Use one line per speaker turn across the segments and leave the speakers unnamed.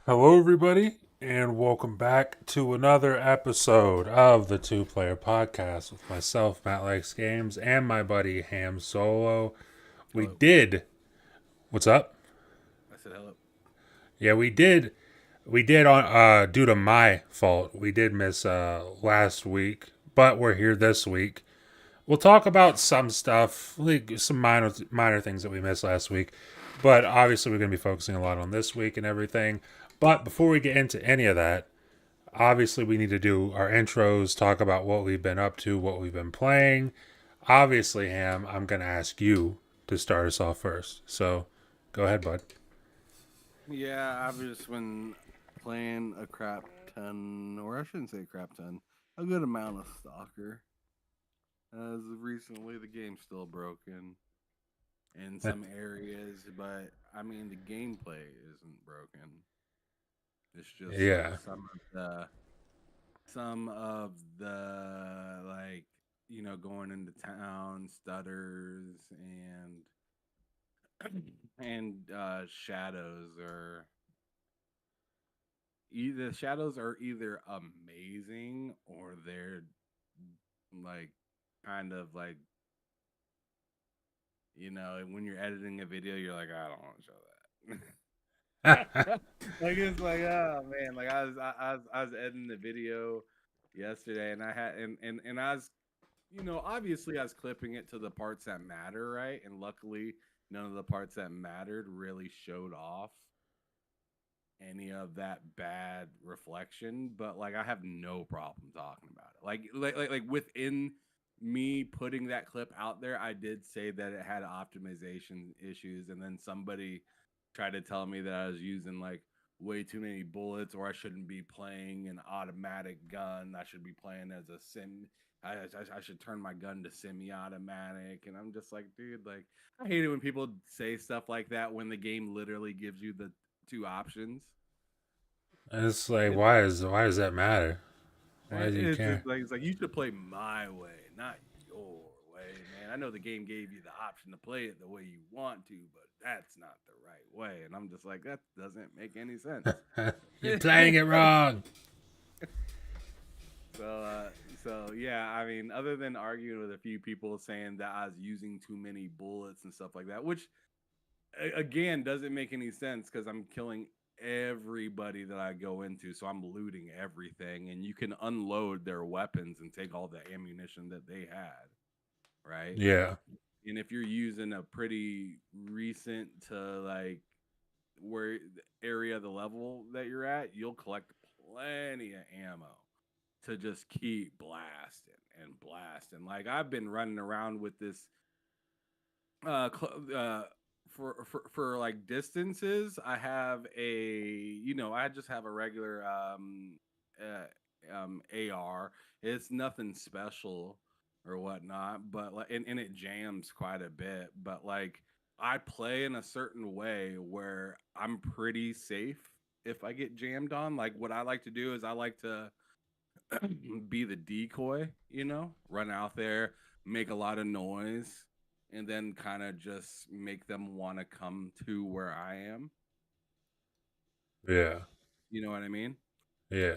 Hello, everybody, and welcome back to another episode of the Two Player Podcast with myself, Matt Likes Games, and my buddy Ham Solo. We
Hello.
did. What's up?
I said hello.
Yeah, we did. We did on due to my fault. We did miss last week, but we're here this week. We'll talk about some stuff, like some minor things that we missed last week. But obviously, we're going to be focusing a lot on this week and everything. But before we get into any of that, obviously we need to do our intros, talk about what we've been up to, what we've been playing. Obviously, Ham, I'm going to ask you to start us off first. So go ahead, bud.
Yeah, I've just been playing a crap ton, or I shouldn't say crap ton, a good amount of Stalker. As of recently, the game's still broken in some areas, but I mean the gameplay isn't broken. It's just like
Yeah.
some of the going into town stutters and shadows are either amazing or they're like kind of like when you're editing a video you're like I don't want to show that. Like it's like oh man, like I was editing the video yesterday and I had and I was obviously I was clipping it to the parts that matter, right? And luckily none of the parts that mattered really showed off any of that bad reflection, but like I have no problem talking about it. Like within me putting that clip out there, I did say that it had optimization issues, and then somebody tried to tell me that I was using like way too many bullets, or I shouldn't be playing an automatic gun. I should be playing as a sim. I should turn my gun to semi-automatic, and I'm just like, dude, like I hate it when people say stuff like that when the game literally gives you the two options.
It's like,
It,
why does that matter? Why do you
it's
care?
just like you should play my way, not your way, man. I know the game gave you the option to play it the way you want to, but that's not the right way. And I'm just like, that doesn't make any sense.
You're playing it wrong.
so, uh, so yeah, I mean, other than arguing with a few people saying that I was using too many bullets and stuff like that, which again doesn't make any sense because I'm killing everybody that I go into, so I'm looting everything, and you can unload their weapons and take all the ammunition that they had, right?
Yeah.
And if you're using a pretty recent to like where the area of the level that you're at, you'll collect plenty of ammo to just keep blasting and blasting. Like I've been running around with this uh, cl- uh for like distances. I have I just have a regular AR. It's nothing special or whatnot, but like and it jams quite a bit. But like I play in a certain way where I'm pretty safe if I get jammed on. Like what I like to do is I like to be the decoy, run out there, make a lot of noise, and then kind of just make them want to come to where I am.
Yeah.
You know what I mean?
Yeah.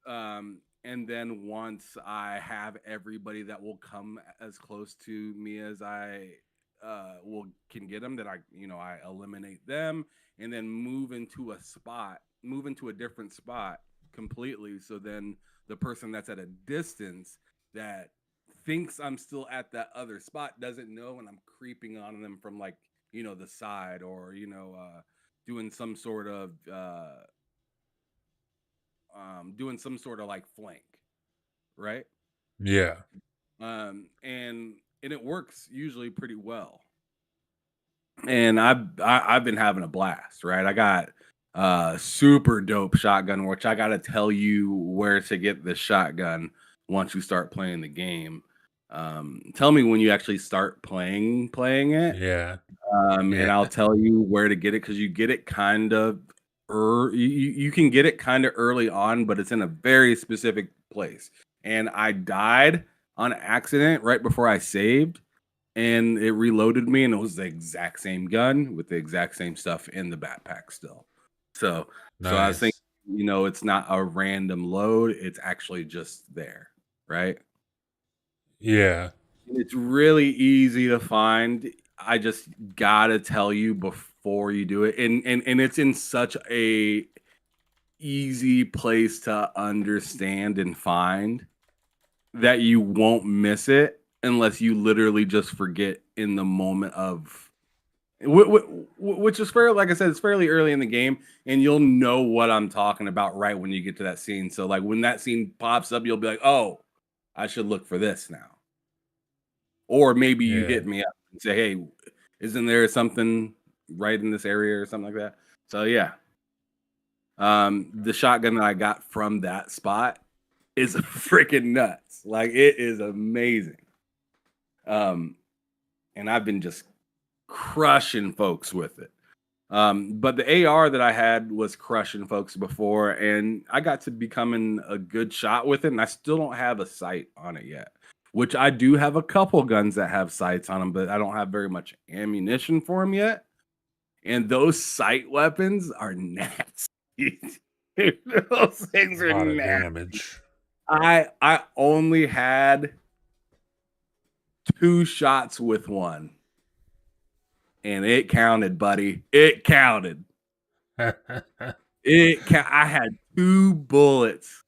And then once I have everybody that will come as close to me as I will can get them, that I eliminate them and then move into a different spot completely. So then the person that's at a distance that thinks I'm still at that other spot doesn't know, and I'm creeping on them from like the side or doing some sort of like flank, right?
Yeah.
And it works usually pretty well. And I've been having a blast, right? I got super dope shotgun, which I got to tell you where to get the shotgun once you start playing the game. Tell me when you actually start playing it,
Yeah.
and
Yeah.
I'll tell you where to get it because you get it kind of you can get it kind of early on, but it's in a very specific place. And I died on accident right before I saved, and it reloaded me, and it was the exact same gun with the exact same stuff in the backpack still. So I was thinking,
Nice.
it's not a random load, it's actually just there, right?
Yeah.
And it's really easy to find. I just gotta tell you before you do it. And it's in such a easy place to understand and find that you won't miss it unless you literally just forget in the moment of which is fair. Like I said, it's fairly early in the game, and you'll know what I'm talking about right when you get to that scene. So, like when that scene pops up, you'll be like, "Oh, I should look for this now." Or maybe you
Yeah.
hit me up and say, "Hey, isn't there something right in this area or something like that?" So yeah, the shotgun that I got from that spot is freaking nuts. Like it is amazing. Um, and I've been just crushing folks with it. But the AR that I had was crushing folks before, and I got to becoming a good shot with it, and I still don't have a sight on it yet. Which I do have a couple guns that have sights on them, but I don't have very much ammunition for them yet. And those sight weapons are nasty. Those things
A
are
lot of
nasty.
damage.
I only had 2 shots with one, and it counted, buddy. It counted. I had 2 bullets,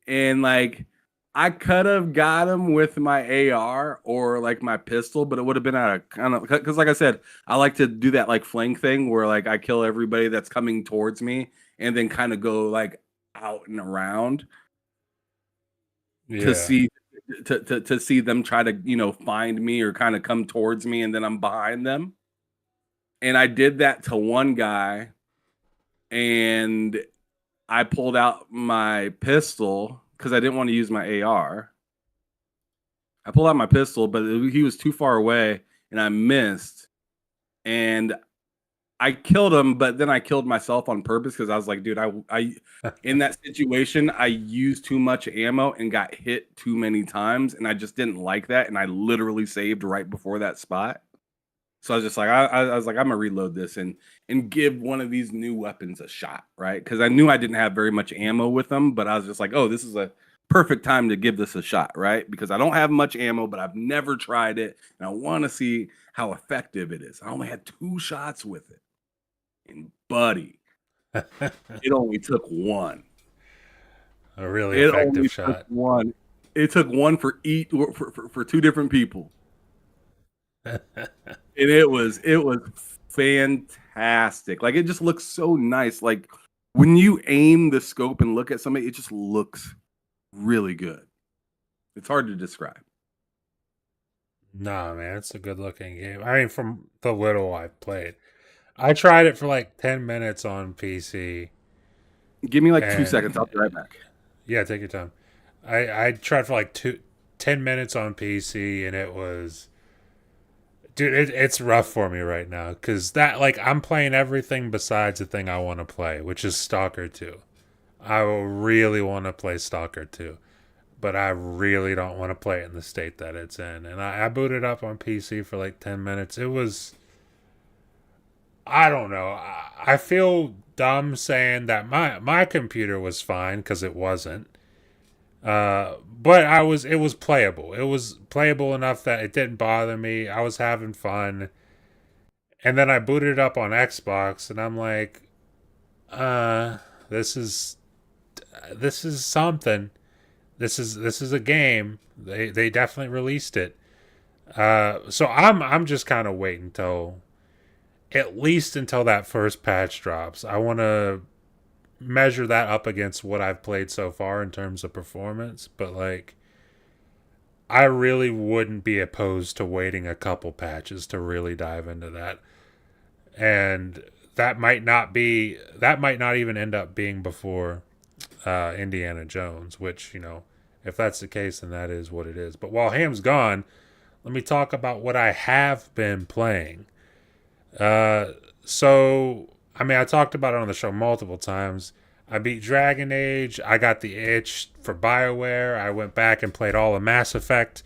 and like I could have got him with my AR or like my pistol, but it would have been out of kind of because, like I said, I like to do that like flank thing where like I kill everybody that's coming towards me, and then kind of go like out and around to
Yeah.
see to see them try to find me or kind of come towards me, and then I'm behind them. And I did that to one guy, and I pulled out my pistol because I didn't want to use my AR. I pulled out my pistol, but he was too far away, and I missed. And I killed him, but then I killed myself on purpose because I was like, dude, I in that situation, I used too much ammo and got hit too many times, and I just didn't like that. And I literally saved right before that spot. So I was just like, I was like, I'm gonna reload this and give one of these new weapons a shot, right? Because I knew I didn't have very much ammo with them, but I was just like, oh, this is a perfect time to give this a shot, right? Because I don't have much ammo, but I've never tried it, and I want to see how effective it is. I only had 2 shots with it, and buddy, it only took one.
A really
It
effective
only took
shot.
one. It took one for each for 2 different people. And it was fantastic. Like it just looks so nice. Like when you aim the scope and look at somebody, it just looks really good. It's hard to describe.
No, man, it's a good looking game. I mean, from the little I've played, I tried it for like 10 minutes on PC,
Give me like 2 seconds.
and
I'll be right back.
yeah, take your time. I tried for like 10 minutes on PC, and it was, dude, it's rough for me right now because that, like, I'm playing everything besides the thing I want to play, which is Stalker 2. I really want to play Stalker 2, but I really don't want to play it in the state that it's in. And I booted up on PC for like 10 minutes. It was, I don't know. I feel dumb saying that my computer was fine because it wasn't. But it was playable. It was playable enough that it didn't bother me. I was having fun. And then I booted it up on Xbox and I'm like, uh, this is this is something. This is a game. They definitely released it. So I'm just kind of waiting until at least until that first patch drops. I want to measure that up against what I've played so far in terms of performance, but like I really wouldn't be opposed to waiting a couple patches to really dive into that. And that might not even end up being before Indiana Jones, which, if that's the case, then that is what it is. But while Ham's gone, let me talk about what I have been playing. Uh, so, I mean, I talked about it on the show multiple times. I beat Dragon Age. I got the itch for BioWare. I went back and played all of Mass Effect.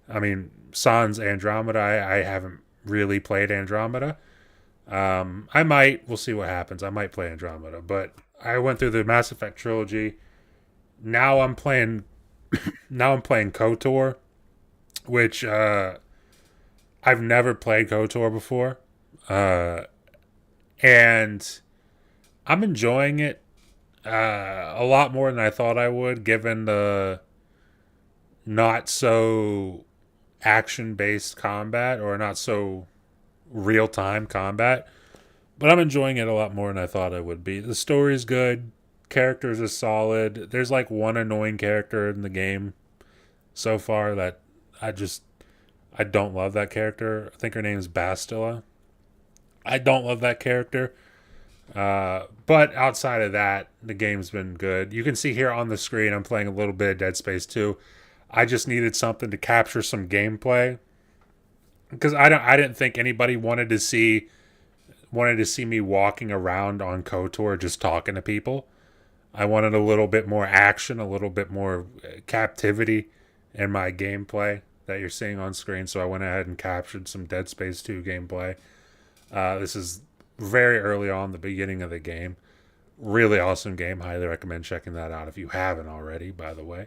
I mean, Sans Andromeda. I haven't really played Andromeda. I might. We'll see what happens. I might play Andromeda, but I went through the Mass Effect trilogy. Now I'm playing. Now I'm playing KOTOR, which I've never played KOTOR before, uh, and I'm enjoying it a lot more than I thought I would, given the not so action based combat or not so real time combat. But I'm enjoying it a lot more than I thought I would be. The story's good, characters are solid. There's like one annoying character in the game so far that I just I don't love that character. I think her name is Bastila. I don't love that character. But outside of that, the game's been good. You can see here on the screen, I'm playing a little bit of Dead Space 2. I just needed something to capture some gameplay because I didn't think anybody wanted to see me walking around on KOTOR just talking to people. I wanted a little bit more action, a little bit more captivity in my gameplay that you're seeing on screen. So I went ahead and captured some Dead Space 2 gameplay. This is very early on the beginning of the game. Really awesome game. Highly recommend checking that out if you haven't already, by the way.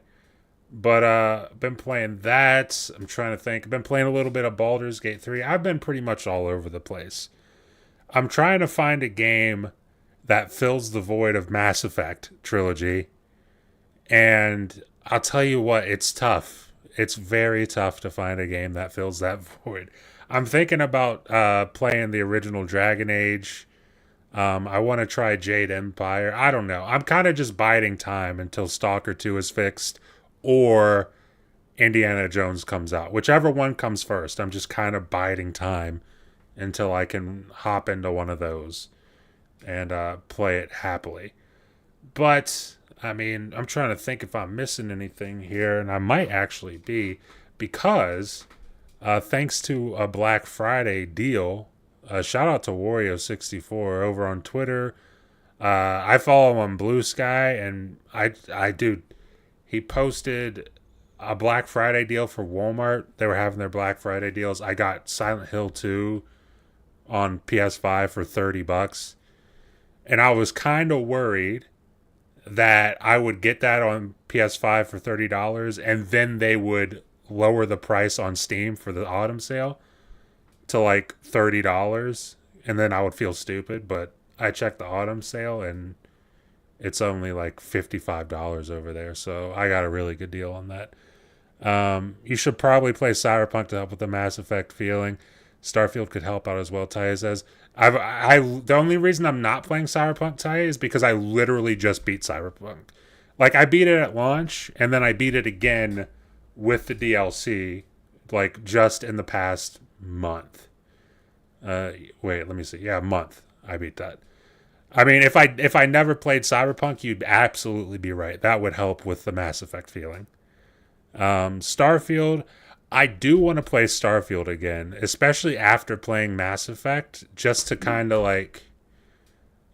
But been playing that. I'm trying to think. I've been playing a little bit of Baldur's Gate 3. I've been pretty much all over the place. I'm trying to find a game that fills the void of Mass Effect trilogy. And I'll tell you what, it's tough. It's very tough to find a game that fills that void. I'm thinking about playing the original Dragon Age. I want to try Jade Empire. I don't know. I'm kind of just biding time until Stalker 2 is fixed or Indiana Jones comes out. Whichever one comes first, I'm just kind of biding time until I can hop into one of those and play it happily. But I mean, I'm trying to think if I'm missing anything here, and I might actually be because thanks to a Black Friday deal, shout out to Wario64 over on Twitter. I follow him on Blue Sky, and I dude, he posted a Black Friday deal for Walmart. They were having their Black Friday deals. I got Silent Hill 2 on PS5 for $30. And I was kind of worried that I would get that on PS5 for $30 and then they would lower the price on Steam for the autumn sale to like $30 and then I would feel stupid, but I checked the autumn sale and it's only like $55 over there. So I got a really good deal on that. You should probably play Cyberpunk to help with the Mass Effect feeling. Starfield could help out as well, Ty says. The only reason I'm not playing Cyberpunk, Ty, is because I literally just beat Cyberpunk. Like, I beat it at launch, and then I beat it again with the DLC, like, just in the past month. Wait, let me see. Yeah, a month. I beat that. I mean, if I never played Cyberpunk, you'd absolutely be right. That would help with the Mass Effect feeling. Starfield, I do want to play Starfield again, especially after playing Mass Effect, just to kind of like,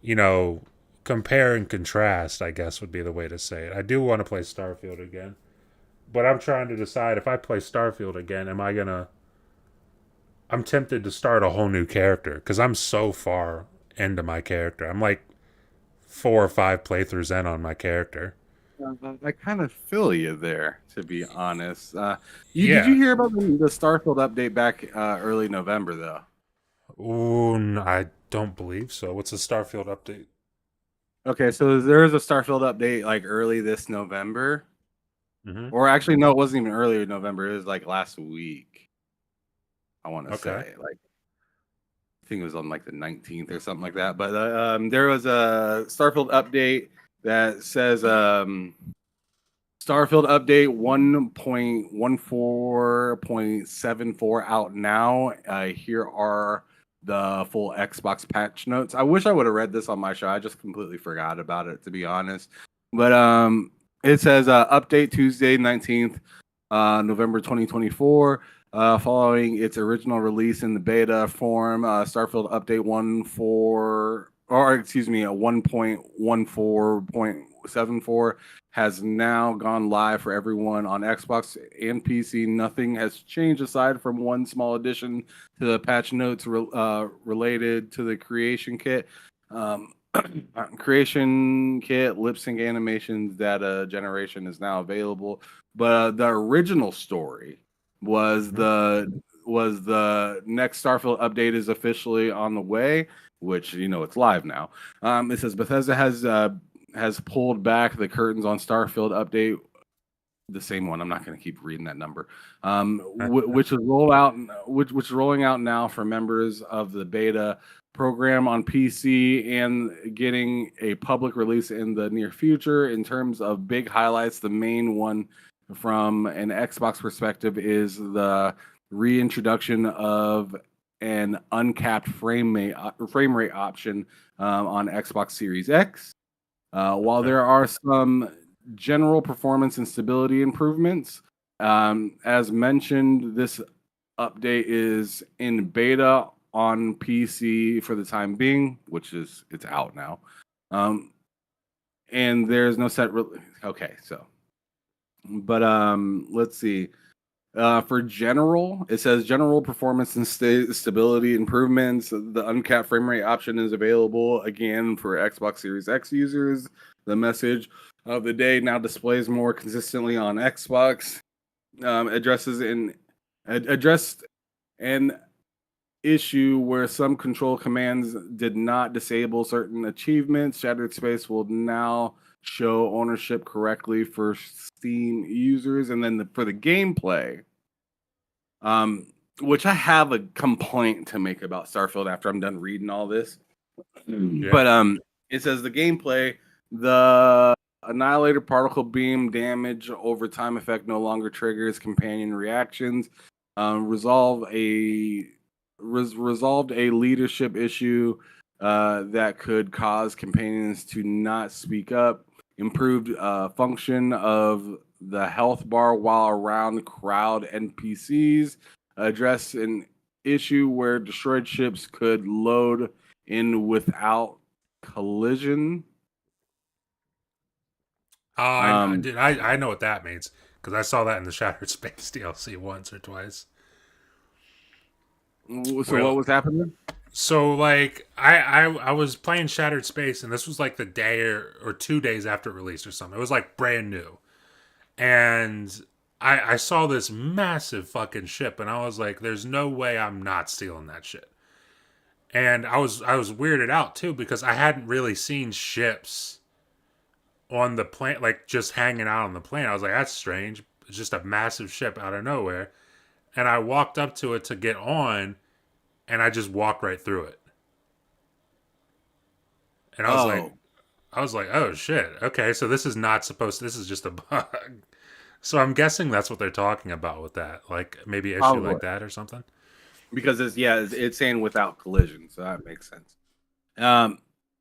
you know, compare and contrast, I guess would be the way to say it. I do want to play Starfield again, but I'm trying to decide if I play Starfield again, am I gonna. I'm tempted to start a whole new character because I'm so far into my character. I'm like 4 or 5 playthroughs in on my character.
I kind of feel you there, to be honest. Did
Yeah.
you hear about the Starfield update back early November though?
Ooh, I don't believe so. What's the Starfield update?
Okay, so there was a Starfield update like early this November,
Mm-hmm.
or actually no, it wasn't even early November. It was like last week. I want to
Okay.
say like I think it was on like the 19th or something like that. But there was a Starfield update that says Starfield update 1.14.74 out now. Here are the full Xbox patch notes. I wish I would have read this on my show. I just completely forgot about it, to be honest. But it says update Tuesday 19th, November 2024. Following its original release in the beta form, Starfield Update 1.4 or excuse me, a 1.14.74 has now gone live for everyone on Xbox and PC. Nothing has changed aside from one small addition to the patch notes related to the creation kit. Creation kit, lip sync animations, data generation is now available. But the original story was the next Starfield update is officially on the way, which it's live now. It says Bethesda has pulled back the curtains on Starfield update, the same one. I'm not going to keep reading that number. Which is which is rolling out now for members of the beta program on PC and getting a public release in the near future. In terms of big highlights, the main one from an Xbox perspective is the reintroduction of an uncapped frame rate option on Xbox Series X. While there are some general performance and stability improvements, as mentioned, this update is in beta on PC for the time being, which is it's out now. And there's no set. Okay, so, but let's see. For general, it says general performance and stability improvements. The uncapped frame rate option is available again for Xbox Series X users. The message of the day now displays more consistently on Xbox. Addressed an issue where some control commands did not disable certain achievements. Shattered Space will now show ownership correctly for Steam users. And then for the gameplay, which I have a complaint to make about Starfield after I'm done reading all this. Yeah. But it says the gameplay, the Annihilator particle beam damage over time effect no longer triggers companion reactions. Resolved a leadership issue that could cause companions to not speak up. Improved function of the health bar while around crowd NPCs. Address an issue where destroyed ships could load in without collision.
I know what that means because I saw that in the Shattered Space DLC once or twice.
So what was happening?
So like I was playing Shattered Space and this was like the day or 2 days after release or something. It was like brand new. And I saw this massive fucking ship and I was like, there's no way I'm not stealing that shit. And I was weirded out too because I hadn't really seen ships on the plane, like just hanging out on the plane. I was like, that's strange. It's just a massive ship out of nowhere. And I walked up to it to get on and I just walked right through it. And I was like, oh shit. Okay, so this is not supposed to, this is just a bug. So I'm guessing that's what they're talking about with that. Like maybe issue Probably. Like that or something.
Because it's saying without collision, so that makes sense.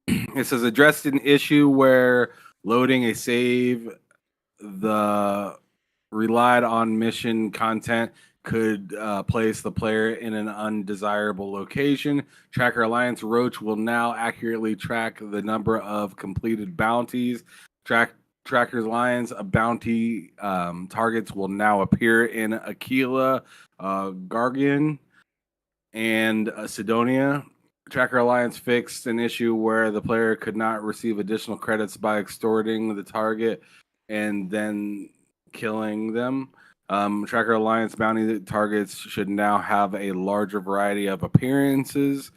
It says addressed an issue where loading a save the relied on mission content could place the player in an undesirable location. Tracker Alliance Roach will now accurately track the number of completed bounties. Tracker's Alliance bounty targets will now appear in Aquila, Gargan, and Sidonia. Tracker Alliance fixed an issue where the player could not receive additional credits by extorting the target and then killing them. Tracker Alliance bounty targets should now have a larger variety of appearances.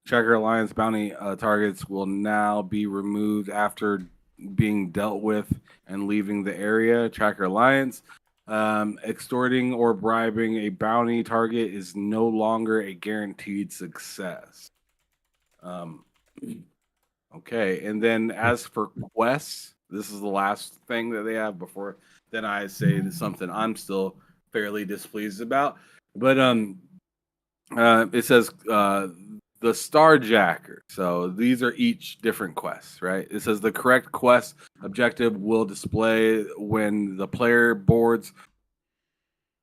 Tracker Alliance bounty targets will now be removed after being dealt with and leaving the area. Tracker Alliance extorting or bribing a bounty target is no longer a guaranteed success. Okay, and then as for quests, this is the last thing that they have before then I say something I'm still fairly displeased about. But it says the Starjacker. So these are each different quests, right? It says the correct quest objective will display when the player boards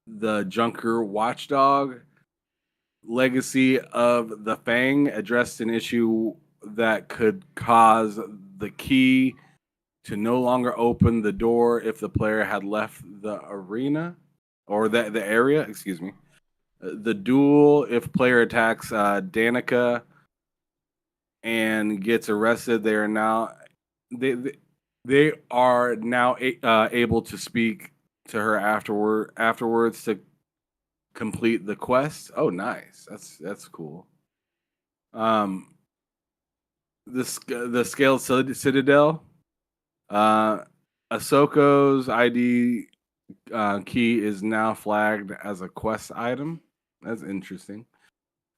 the Junker Watchdog. Legacy of the Fang addressed an issue that could cause the key to no longer open the door if the player had left the arena or the area. Excuse me. The duel, if player attacks Danica and gets arrested, they they are now able to speak to her afterwards to complete the quest. Oh, nice. That's cool. The scaled citadel. Ahsoka's ID key is now flagged as a quest item. That's interesting.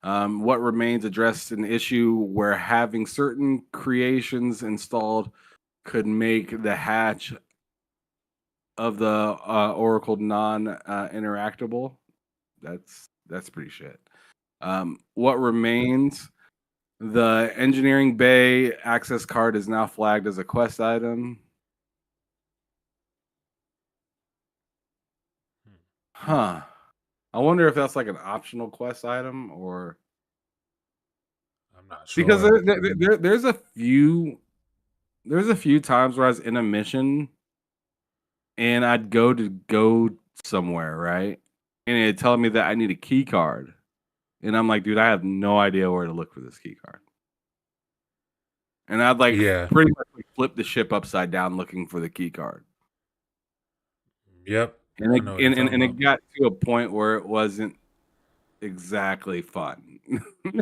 What remains addressed an issue where having certain creations installed could make the hatch of the Oracle non-interactable. That's pretty shit. What remains? The engineering bay access card is now flagged as a quest item. Huh. I wonder if that's like an optional quest item or
I'm not
because
sure.
there's a few times where I was in a mission and I'd go somewhere, right? And it'd tell me that I need a key card. And I'm like, dude, I have no idea where to look for this key card. And I'd like
Yeah.
pretty much like flip the ship upside down looking for the key card.
Yep.
And
I know what you're talking
it
about.
got to a point where it wasn't exactly fun.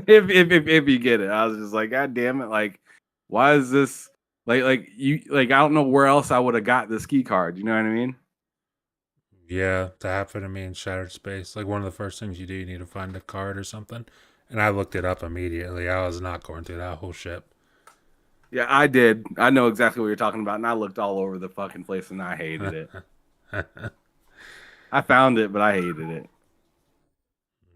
if you get it. I was just like, God damn it, like, why is this like I don't know where else I would have got this key card. You know what I mean?
Yeah, that happened to me in Shattered Space. Like one of the first things you do, you need to find a card or something. And I looked it up immediately. I was not going through that whole ship.
Yeah, I did. I know exactly what you're talking about, and I looked all over the fucking place and I hated it. I found it, but I hated it.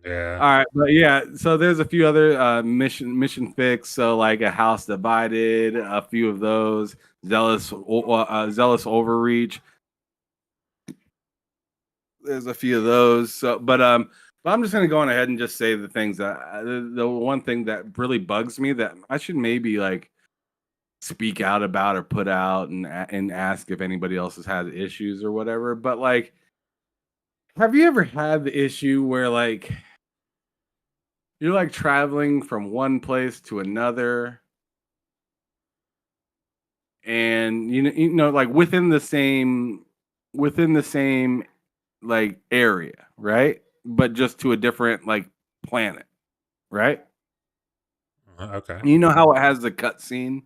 Yeah.
All right, but yeah, so there's a few other mission fix. So like a house divided, a few of those zealous overreach. There's a few of those. So, but I'm just gonna go on ahead and just say the things that the one thing that really bugs me that I should maybe like speak out about or put out and ask if anybody else has had issues or whatever. But like, have you ever had the issue where like you're like traveling from one place to another, and you know, like within the same like area, right? But just to a different like planet, right?
Okay.
You know how it has the cutscene,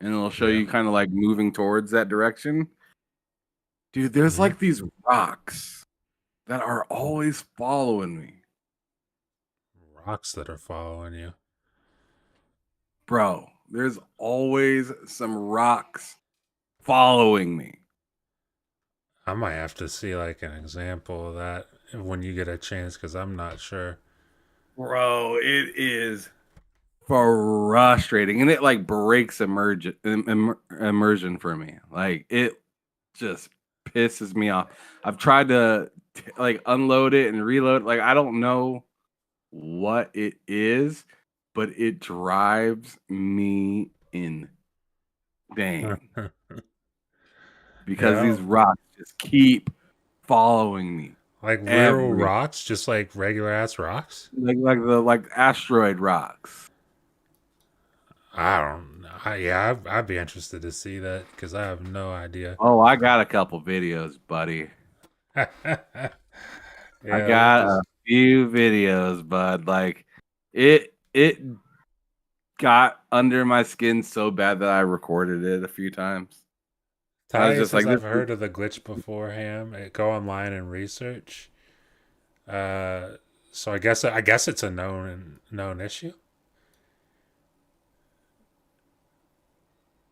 and it'll show
Yeah.
you kind of like moving towards that direction. Dude, there's
Hmm.
like these rocks that are always following me.
Rocks that are following you.
Bro, there's always some rocks following me.
I might have to see like an example of that when you get a chance because I'm not sure.
Bro, it is frustrating. And it like breaks immersion for me. Like it just pisses me off. I've tried to like unload it and reload. Like I don't know what it is, but it drives me insane because
Yeah.
these rocks just keep following me
Like literal
every
rocks, just like regular ass rocks.
like asteroid rocks.
I don't know. Yeah, I'd be interested to see that because I have no idea.
Oh, I got a couple videos, buddy.
Yeah,
I
we'll
got a
just
few videos, bud. Like it got under my skin so bad that I recorded it a few times. I was
Talia
just
says
like, this
I've
is
heard of the glitch beforehand. Go online and research. Uh, so I guess it's a known issue.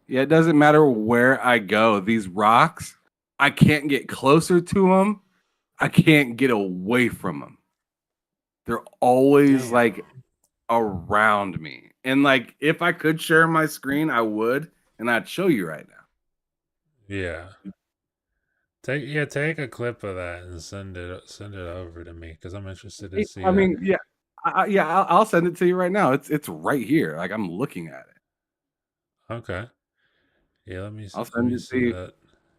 yeah, it doesn't matter where I go. These rocks, I can't get closer to them. I can't get away from them. They're always
Damn.
like around me. And like if I could share my screen, I would, and I'd show you right now.
Yeah. Take a clip of that and send it over to me because I'm interested to see
I
that.
mean, yeah, yeah, I'll send it to you right now. It's right here. Like I'm looking at it.
Okay. Yeah,
I'll
let
send
me
it to
see
you
that.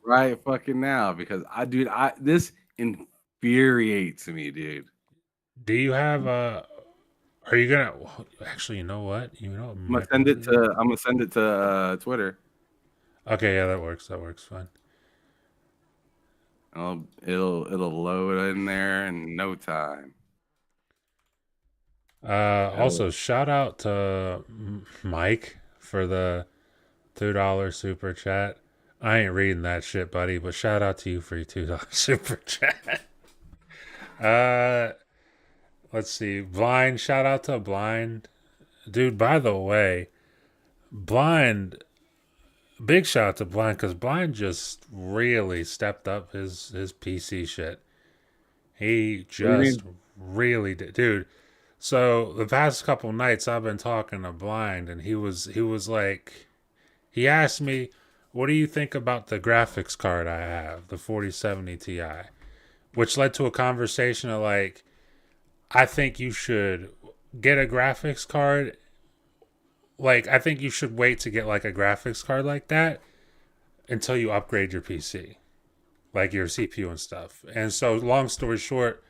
right fucking now because this infuriates me, dude.
Do you have are you gonna actually, you know what? You know what might be really good?
I'm gonna send it to Twitter.
Okay, yeah, that works. That works fine.
It'll load in there in no time.
Also shout out to Mike for the $2 super chat. I ain't reading that shit, buddy, but shout out to you for your $2 super chat. Uh let's see. Blind, shout out to Blind. Dude, by the way, Blind, big shout out to Blind because Blind just really stepped up his PC shit. He
What do you
just
mean?
really did, dude. So the past couple nights I've been talking to Blind, and he was like, he asked me, "What do you think about the graphics card I have, the 4070 Ti?" Which led to a conversation of like, I think you should get a graphics card. Like, I think you should wait to get like a graphics card like that until you upgrade your PC, like your CPU and stuff. And so, long story short,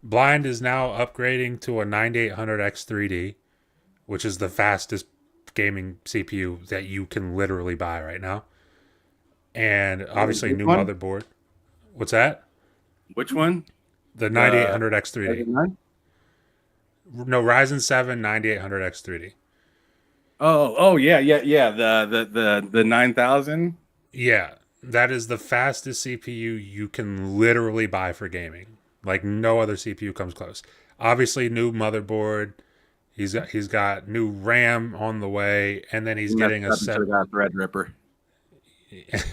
Blind is now upgrading to a 9800X 3D, which is the fastest gaming CPU that you can literally buy right now. And obviously,
Which
new
one?
motherboard. What's that?
Which one?
The
The
9800X 3D.
9?
No, Ryzen 7 9800X 3D.
Oh yeah, yeah. The 9,000.
Yeah, that is the fastest CPU you can literally buy for gaming. Like no other CPU comes close. Obviously, new motherboard. He's got new RAM on the way, and then he's
You messed
getting a
up. You should
set.
have got a Threadripper.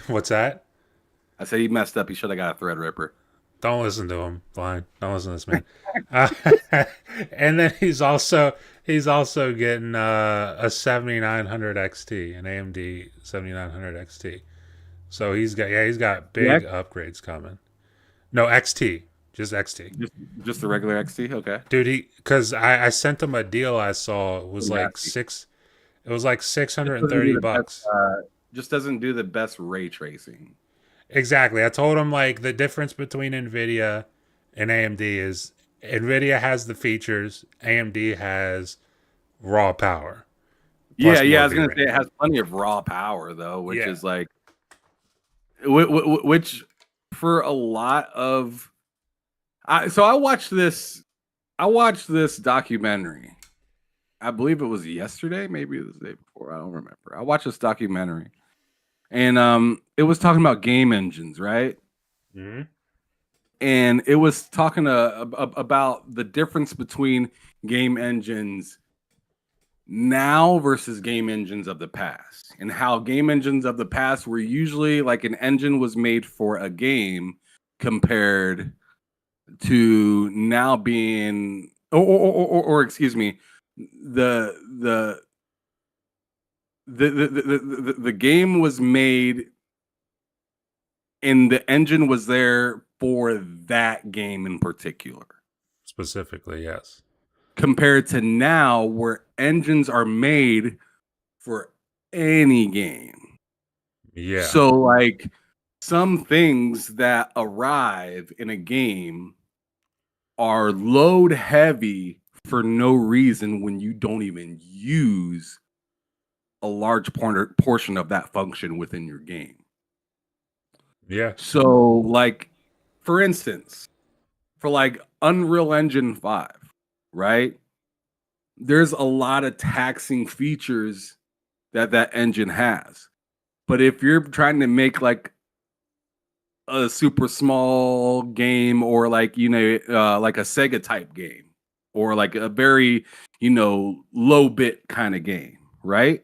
What's that?
I say you messed up. You should have got a Threadripper.
Don't listen to him, blind. Don't listen to this man. And then he's also getting a 7900 XT, an AMD 7900 XT. So he's got
Yeah,
big upgrades coming. No XT, just XT.
just the regular XT. Okay.
Dude, because I sent him a deal I saw. It was like
Nasty.
six. It was like six
Just
hundred and
doesn't do
thirty
the best.
bucks.
Just doesn't do the best ray tracing.
Exactly. I told him like the difference between Nvidia and AMD is Nvidia has the features, AMD has raw power
Yeah,
plus
yeah.
more
I was gonna say
VRAM.
it has plenty of raw power though, which
Yeah.
is like, which for a lot of. So I watched this. I watched this documentary. I believe it was yesterday, maybe it was the day before. I don't remember. I watched this documentary, and it was talking about game engines, right?
Mm-hmm.
And it was talking about the difference between game engines now versus game engines of the past, and how game engines of the past were usually like an engine was made for a game compared to now being or excuse me, the the the game was made and the engine was there for that game in particular,
Specifically, yes.
compared to now where engines are made for any game.
Yeah.
So like some things that arrive in a game are load heavy for no reason when you don't even use a large portion of that function within your game.
Yeah.
So, like, for instance, for like Unreal Engine 5, right? There's a lot of taxing features that that engine has. But if you're trying to make like a super small game or like, like a Sega type game or like a very, low bit kind of game, right?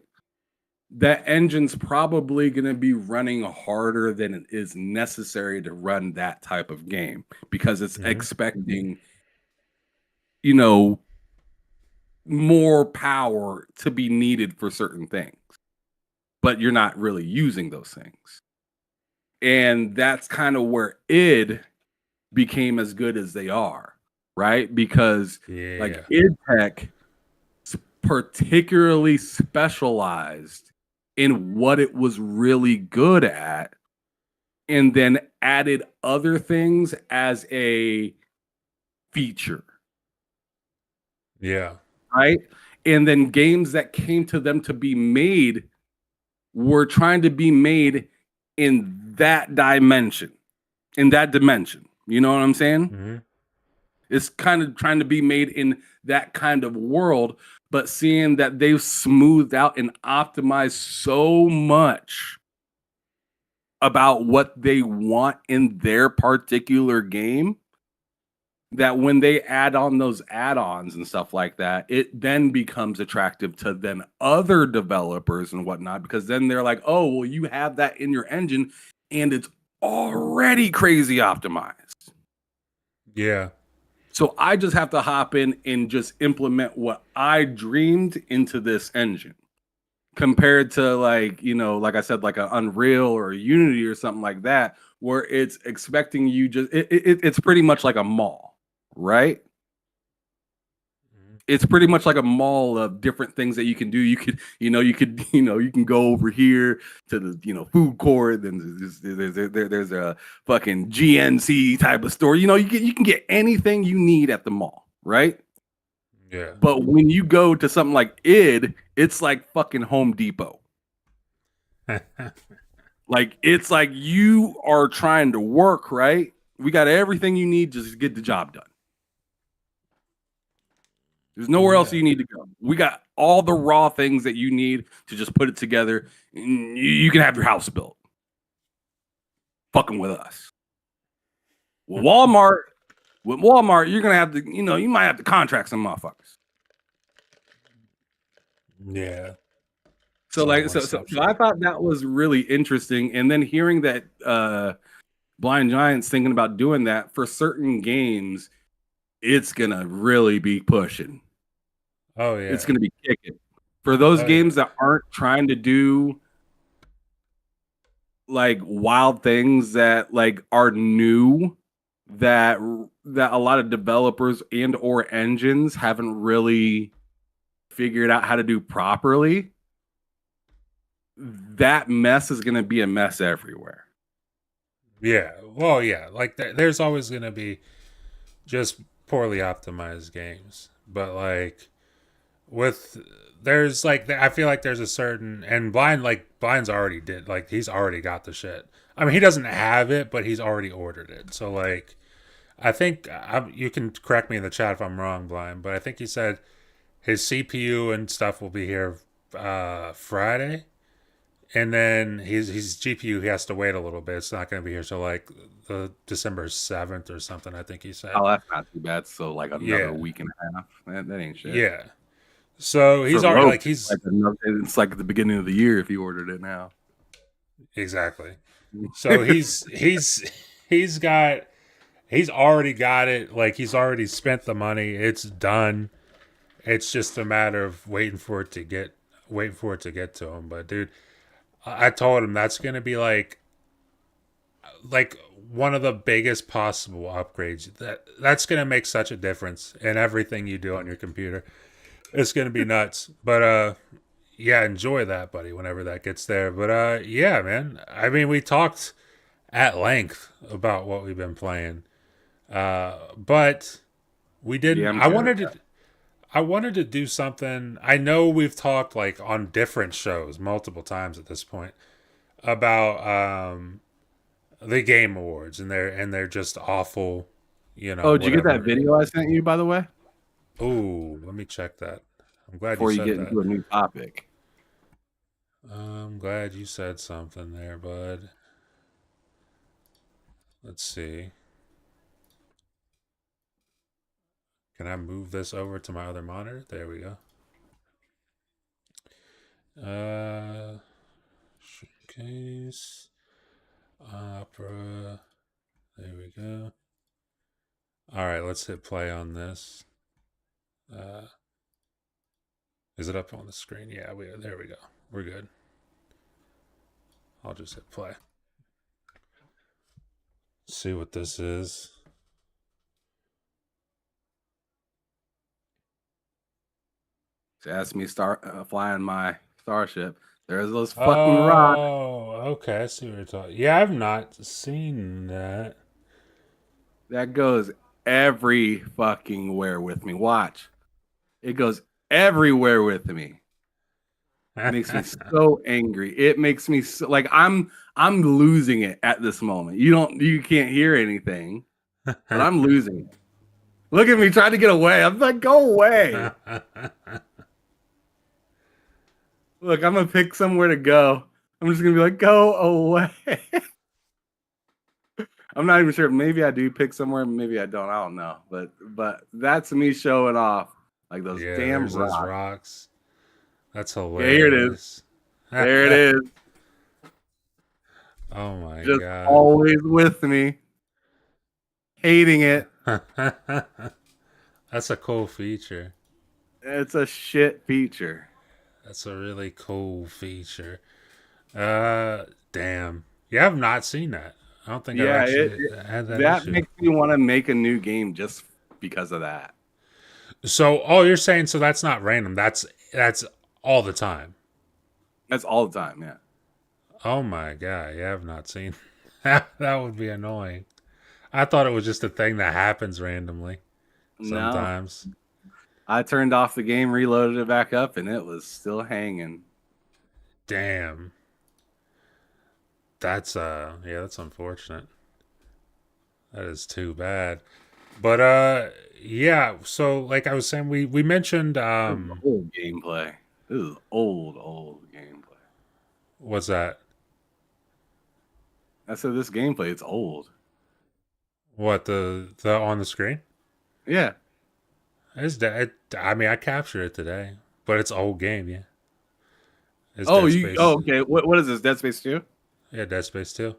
That engine's probably going to be running harder than it is necessary to run that type of game because it's
Mm-hmm.
expecting, you know, more power to be needed for certain things, but you're not really using those things. And that's kind of where id became as good as they are, right? Because like
Yeah.
id Tech particularly specialized in what it was really good at, and then added other things as a feature,
Yeah.
right? And then games that came to them to be made were trying to be made in that dimension, in that dimension. You know what I'm saying?
Hmm.
It's kind of trying to be made in that kind of world, but seeing that they've smoothed out and optimized so much about what they want in their particular game that when they add on those add-ons and stuff like that, it then becomes attractive to then other developers and whatnot, because then they're like, oh, well, you have that in your engine and it's already crazy optimized.
Yeah.
So I just have to hop in and just implement what I dreamed into this engine, compared to, like, like I said, like an Unreal or a Unity or something like that, where it's expecting you it's pretty much like a mall, right?
Mhm.
It's pretty much like a mall of different things that you can do. You can go over here to the, food court. Then there's a fucking GNC type of store. You can get anything you need at the mall, right?
Yeah.
But when you go to something like id, it's like fucking Home Depot. Like, it's like you are trying to work, right? We got everything you need just to get the job done. There's nowhere else
Yeah.
you need to go. We got all the raw things that you need to just put it together. And you can have your house built. Fucking with us. With Walmart, you're gonna have to, you might have to contract some motherfuckers.
Yeah.
So,
It's not a
like, so
one-stop
I
shop.
thought that was really interesting. And then hearing that Blind Giant's thinking about doing that for certain games, it's gonna really be pushing.
Oh
It's
yeah.
gonna be kicking. For those
Oh yeah.
games that aren't trying to do like wild things that like are new, that a lot of developers and or engines haven't really figured out how to do properly, that mess is going to be a mess everywhere.
Yeah. Well, yeah. Like there's always gonna be just poorly optimized games, but like with there's like I feel like there's a certain and Blind's already did like he's already got the shit. I mean, he doesn't have it, but he's already ordered it. So like I think you can correct me in the chat if I'm wrong, Blind, but I think he said his CPU and stuff will be here Friday, and then his GPU he has to wait a little bit. It's not going to be here till like the December 7th or something. I think he said.
Oh, that's not too bad. So like another
Yeah,
week and a half. That ain't shit.
yeah. So
For
he's already
Rogue,
like he's
it's like at the beginning of the year if you ordered it now.
exactly. So he's got he's already got it. Like he's already spent the money. It's done. It's just a matter of waiting for it to get to him. But dude, I told him that's gonna be like one of the biggest possible upgrades. That's gonna make such a difference in everything you do on your computer. It's gonna be nuts. But yeah, enjoy that, buddy, whenever that gets there. But yeah, man. I mean, we talked at length about what we've been playing. But we
Yeah,
didn't
I'm good.
I wanted to do something. I know we've talked like on different shows multiple times at this point about the game awards and they're just awful,
Oh, did you get that
whatever.
video I sent you, by the way?
Oh, let me check that. I'm glad you
Before you
said
get
that.
into a new topic.
I'm glad you said something there, bud. Let's see. Can I move this over to my other monitor? There we go. Uh, Showcase Opera. There we go. All right, let's hit play on this. Uh, is it up on the screen? Yeah, there we go. We're good. I'll just hit play. See what this is.
She asked me to start flying my starship. There's those fucking rocks.
Oh, okay. I see what you're talking. Yeah, I've not seen that.
That goes every fucking where with me. Watch. It goes everywhere with me. Makes me so angry. It makes me so, like I'm losing it at this moment. You can't hear anything, but I'm losing it. Look at me trying to get away. I'm like, go away. Look, I'm gonna pick somewhere to go. I'm just gonna be like, go away. I'm not even sure. Maybe I do pick somewhere, maybe I don't. I don't know. But that's me showing off like those
Yeah,
damn
there's those
rocks.
rocks. That's
Yeah, here it is.
hilarious.
There it is.
Oh my
Just
god.
always with me. Hating it.
That's a cool feature.
It's a shit feature.
That's a really cool feature. Damn. Yeah, I've not seen that. I don't think I've
Yeah,
actually had that
that
issue.
makes me want to make a new game just because of that.
So, oh, you're saying so that's not random. That's all the time.
That's all the time, yeah.
Oh my god. Yeah, I've not seen that. That would be annoying. I thought it was just a thing that happens randomly
No,
sometimes.
I turned off the game, reloaded it back up, and it was still hanging.
Damn. That's yeah, that's unfortunate. That is too bad. But yeah, so like I was saying we mentioned
This is old gameplay. This is old gameplay.
what's that?
I said this gameplay, it's old.
What the on the screen?
Yeah.
I mean, I captured it today, but it's old game, yeah. It's
Oh,
Dead
you.
Space.
Oh, okay. What is this? Dead Space 2?
Yeah, Dead Space 2.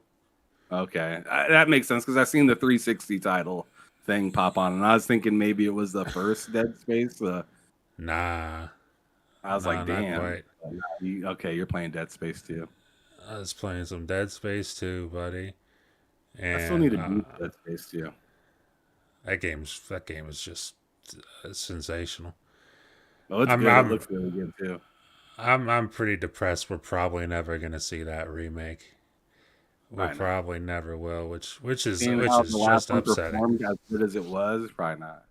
Okay, that makes sense because I seen the 360 title thing pop on, and I was thinking maybe it was the first Dead Space.
Nah.
I was
Nah,
like,
not
damn.
quite.
Okay, you're playing Dead Space 2.
I was playing some Dead Space 2, buddy.
I still
And
need to beat Dead Space 2.
that game is just sensational.
Oh, it's
I'm
good. It
I'm
looks really good too.
I'm pretty depressed. We're probably never gonna see that remake. We
Probably not.
probably never will, which is
Seeing
which
how
is
the last
just
one
upsetting.
performed as good as it was, probably not.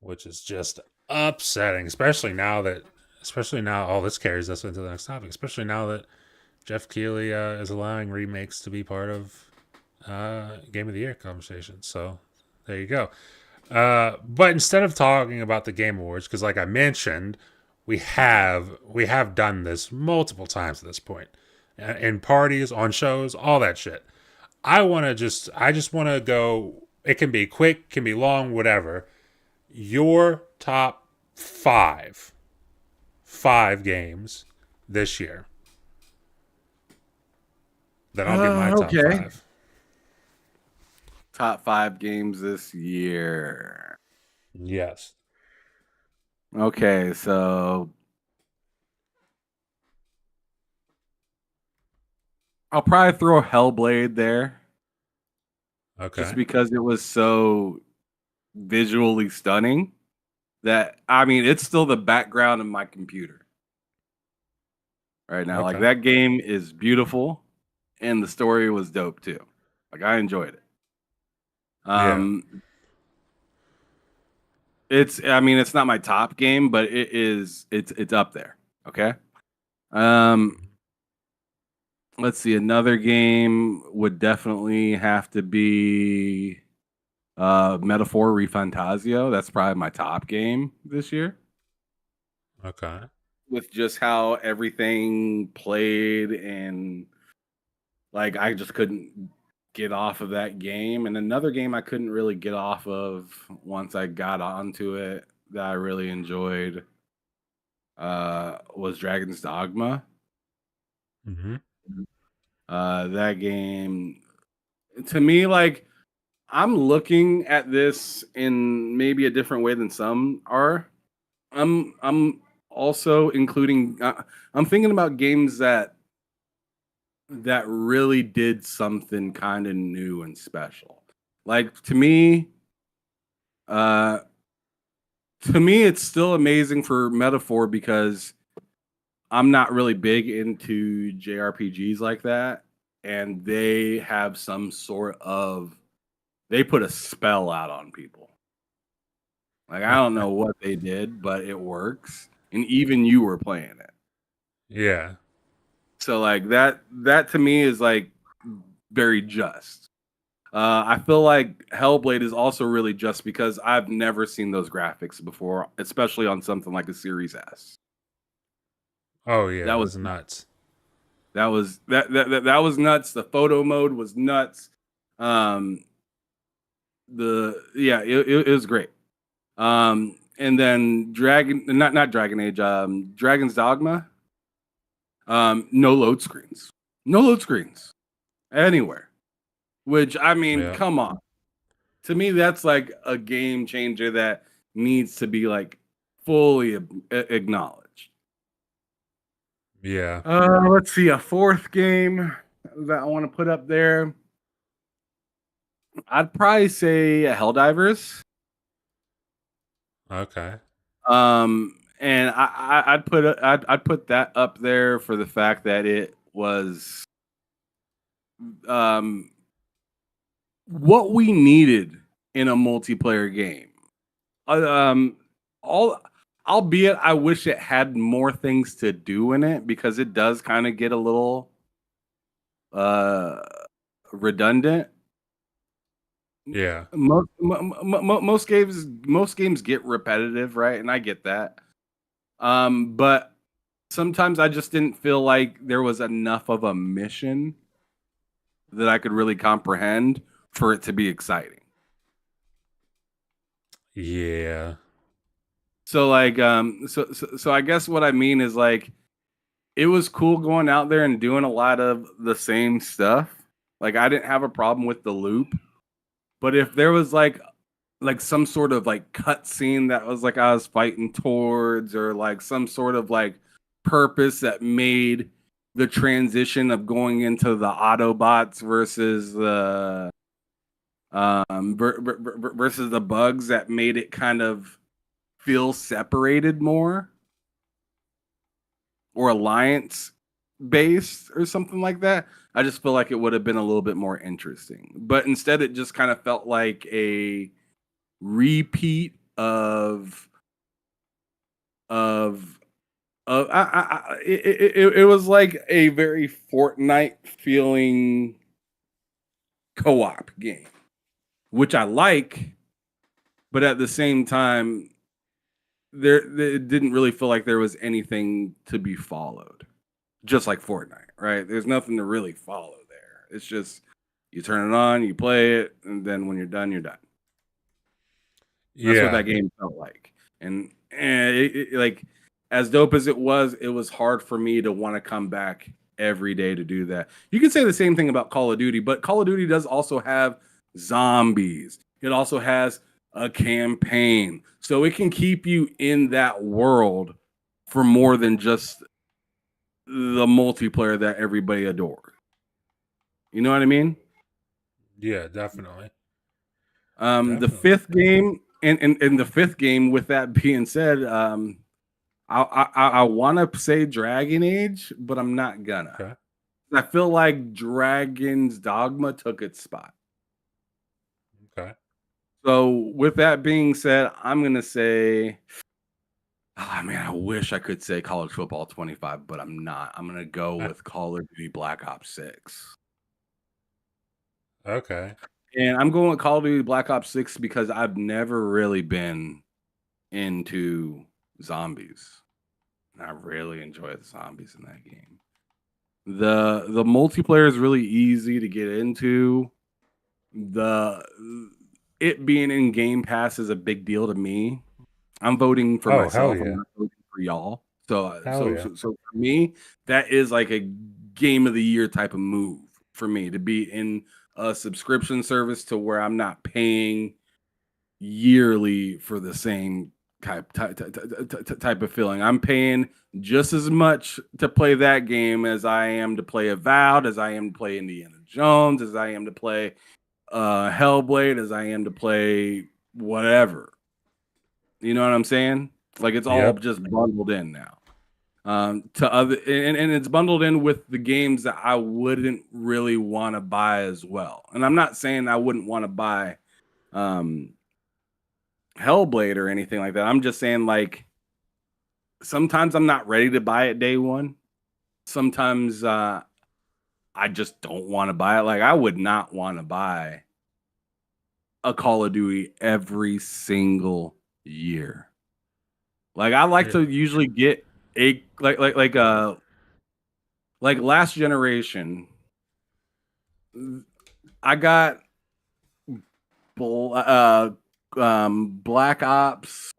Which is just upsetting, especially now. Oh, this carries us into the next topic. Especially now that Jeff Keighley is allowing remakes to be part of Game of the Year conversation. So there you go. But instead of talking about the Game Awards, because like I mentioned, we have done this multiple times at this point, in parties, on shows, all that shit. I just want to go. It can be quick, can be long, whatever. Your top five games this year. Then I'll give my top
Okay.
five.
Top 5 games this year.
Yes.
Okay, so I'll probably throw Hellblade there just
Okay.
because it was so visually stunning that I mean it's still the background of my computer right now. Like
Okay.
that game is beautiful and the story was dope too. Like I enjoyed it.
Yeah.
Um it's not my top game, but it's up there. Okay. Um let's see, another game would definitely have to be Metaphor Refantasio. That's probably my top game this year.
Okay.
With just how everything played and like I just couldn't get off of that game. And another game I couldn't really get off of once I got onto it that I really enjoyed was Dragon's Dogma.
Mm-hmm.
That game to me, like I'm looking at this in maybe a different way than some are. I'm also including. I'm thinking about games that really did something kind of new and special. Like to me, it's still amazing for Metaphor because I'm not really big into JRPGs like that, and they have some sort of they put a spell out on people. Like I don't know what they did, but it works, and even you were playing it.
Yeah.
So like that to me is like very just. I feel like Hellblade is also really just because I've never seen those graphics before, especially on something like a Series S.
Oh yeah,
That
it
was
was nuts.
that was nuts. The photo mode was nuts. Um, it was great. And then not Dragon Age, Dragon's Dogma. No load screens, no load screens anywhere. Which I mean,
Yeah.
come on. To me, that's like a game changer that needs to be like fully acknowledged.
Yeah.
Let's see, a fourth game that I want to put up there. I'd probably say Helldivers.
Okay.
And I'd put that up there for the fact that it was um what we needed in a multiplayer game. Um, all albeit I wish it had more things to do in it because it does kind of get a little uh redundant.
Yeah.
Most games get repetitive, right? And I get that. But sometimes I just didn't feel like there was enough of a mission that I could really comprehend for it to be exciting.
Yeah.
So like so I guess what I mean is like it was cool going out there and doing a lot of the same stuff. Like I didn't have a problem with the loop, but if there was like some sort of like cut scene that was like I was fighting towards or like some sort of like purpose that made the transition of going into the Autobots versus the versus the bugs that made it kind of feel separated more or alliance based or something like that. I just feel like it would have been a little bit more interesting. But instead it just kind of felt like a repeat of it was like a very Fortnite feeling co-op game, which I like, but at the same time it didn't really feel like there was anything to be followed. Just like Fortnite, right? There's nothing to really follow there. It's just you turn it on, you play it, and then when you're done, you're done. That's what that
Yeah.
game felt like. And like as dope as it was hard for me to want to come back every day to do that. You can say the same thing about Call of Duty, but Call of Duty does also have zombies. It also has a campaign. So it can keep you in that world for more than just the multiplayer that everybody adores. You know what I mean?
Yeah, definitely.
The
Definitely.
fifth game, and the fifth game. With that being said, I want to say Dragon Age, but I'm not gonna.
Okay.
I feel like Dragon's Dogma took its spot.
Okay.
So with that being said, I'm gonna say, oh man, I wish I could say College Football 25, but I'm not. I'm gonna go with Call of Duty Black Ops 6.
Okay.
And I'm going with Call of Duty Black Ops 6 because I've never really been into zombies. And I really enjoy the zombies in that game. The multiplayer is really easy to get into. The it being in Game Pass is a big deal to me. I'm voting for
Oh, hell
myself. I'm
yeah.
not voting for y'all. So
Hell yeah.
for me, that is like a game of the year type of move for me to be in a subscription service to where I'm not paying yearly for the same type of feeling. I'm paying just as much to play that game as I am to play Avowed, as I am to play Indiana Jones, as I am to play Hellblade, as I am to play whatever. You know what I'm saying? Like it's all
Yep.
just bundled in now. to other, and it's bundled in with the games that I wouldn't really want to buy as well. And I'm not saying I wouldn't want to buy Hellblade or anything like that. I'm just saying, like, sometimes I'm not ready to buy it day one. Sometimes I just don't want to buy it. Like, I would not want to buy a Call of Duty every single year. Like, I like to usually get a like last generation. I got Black Ops.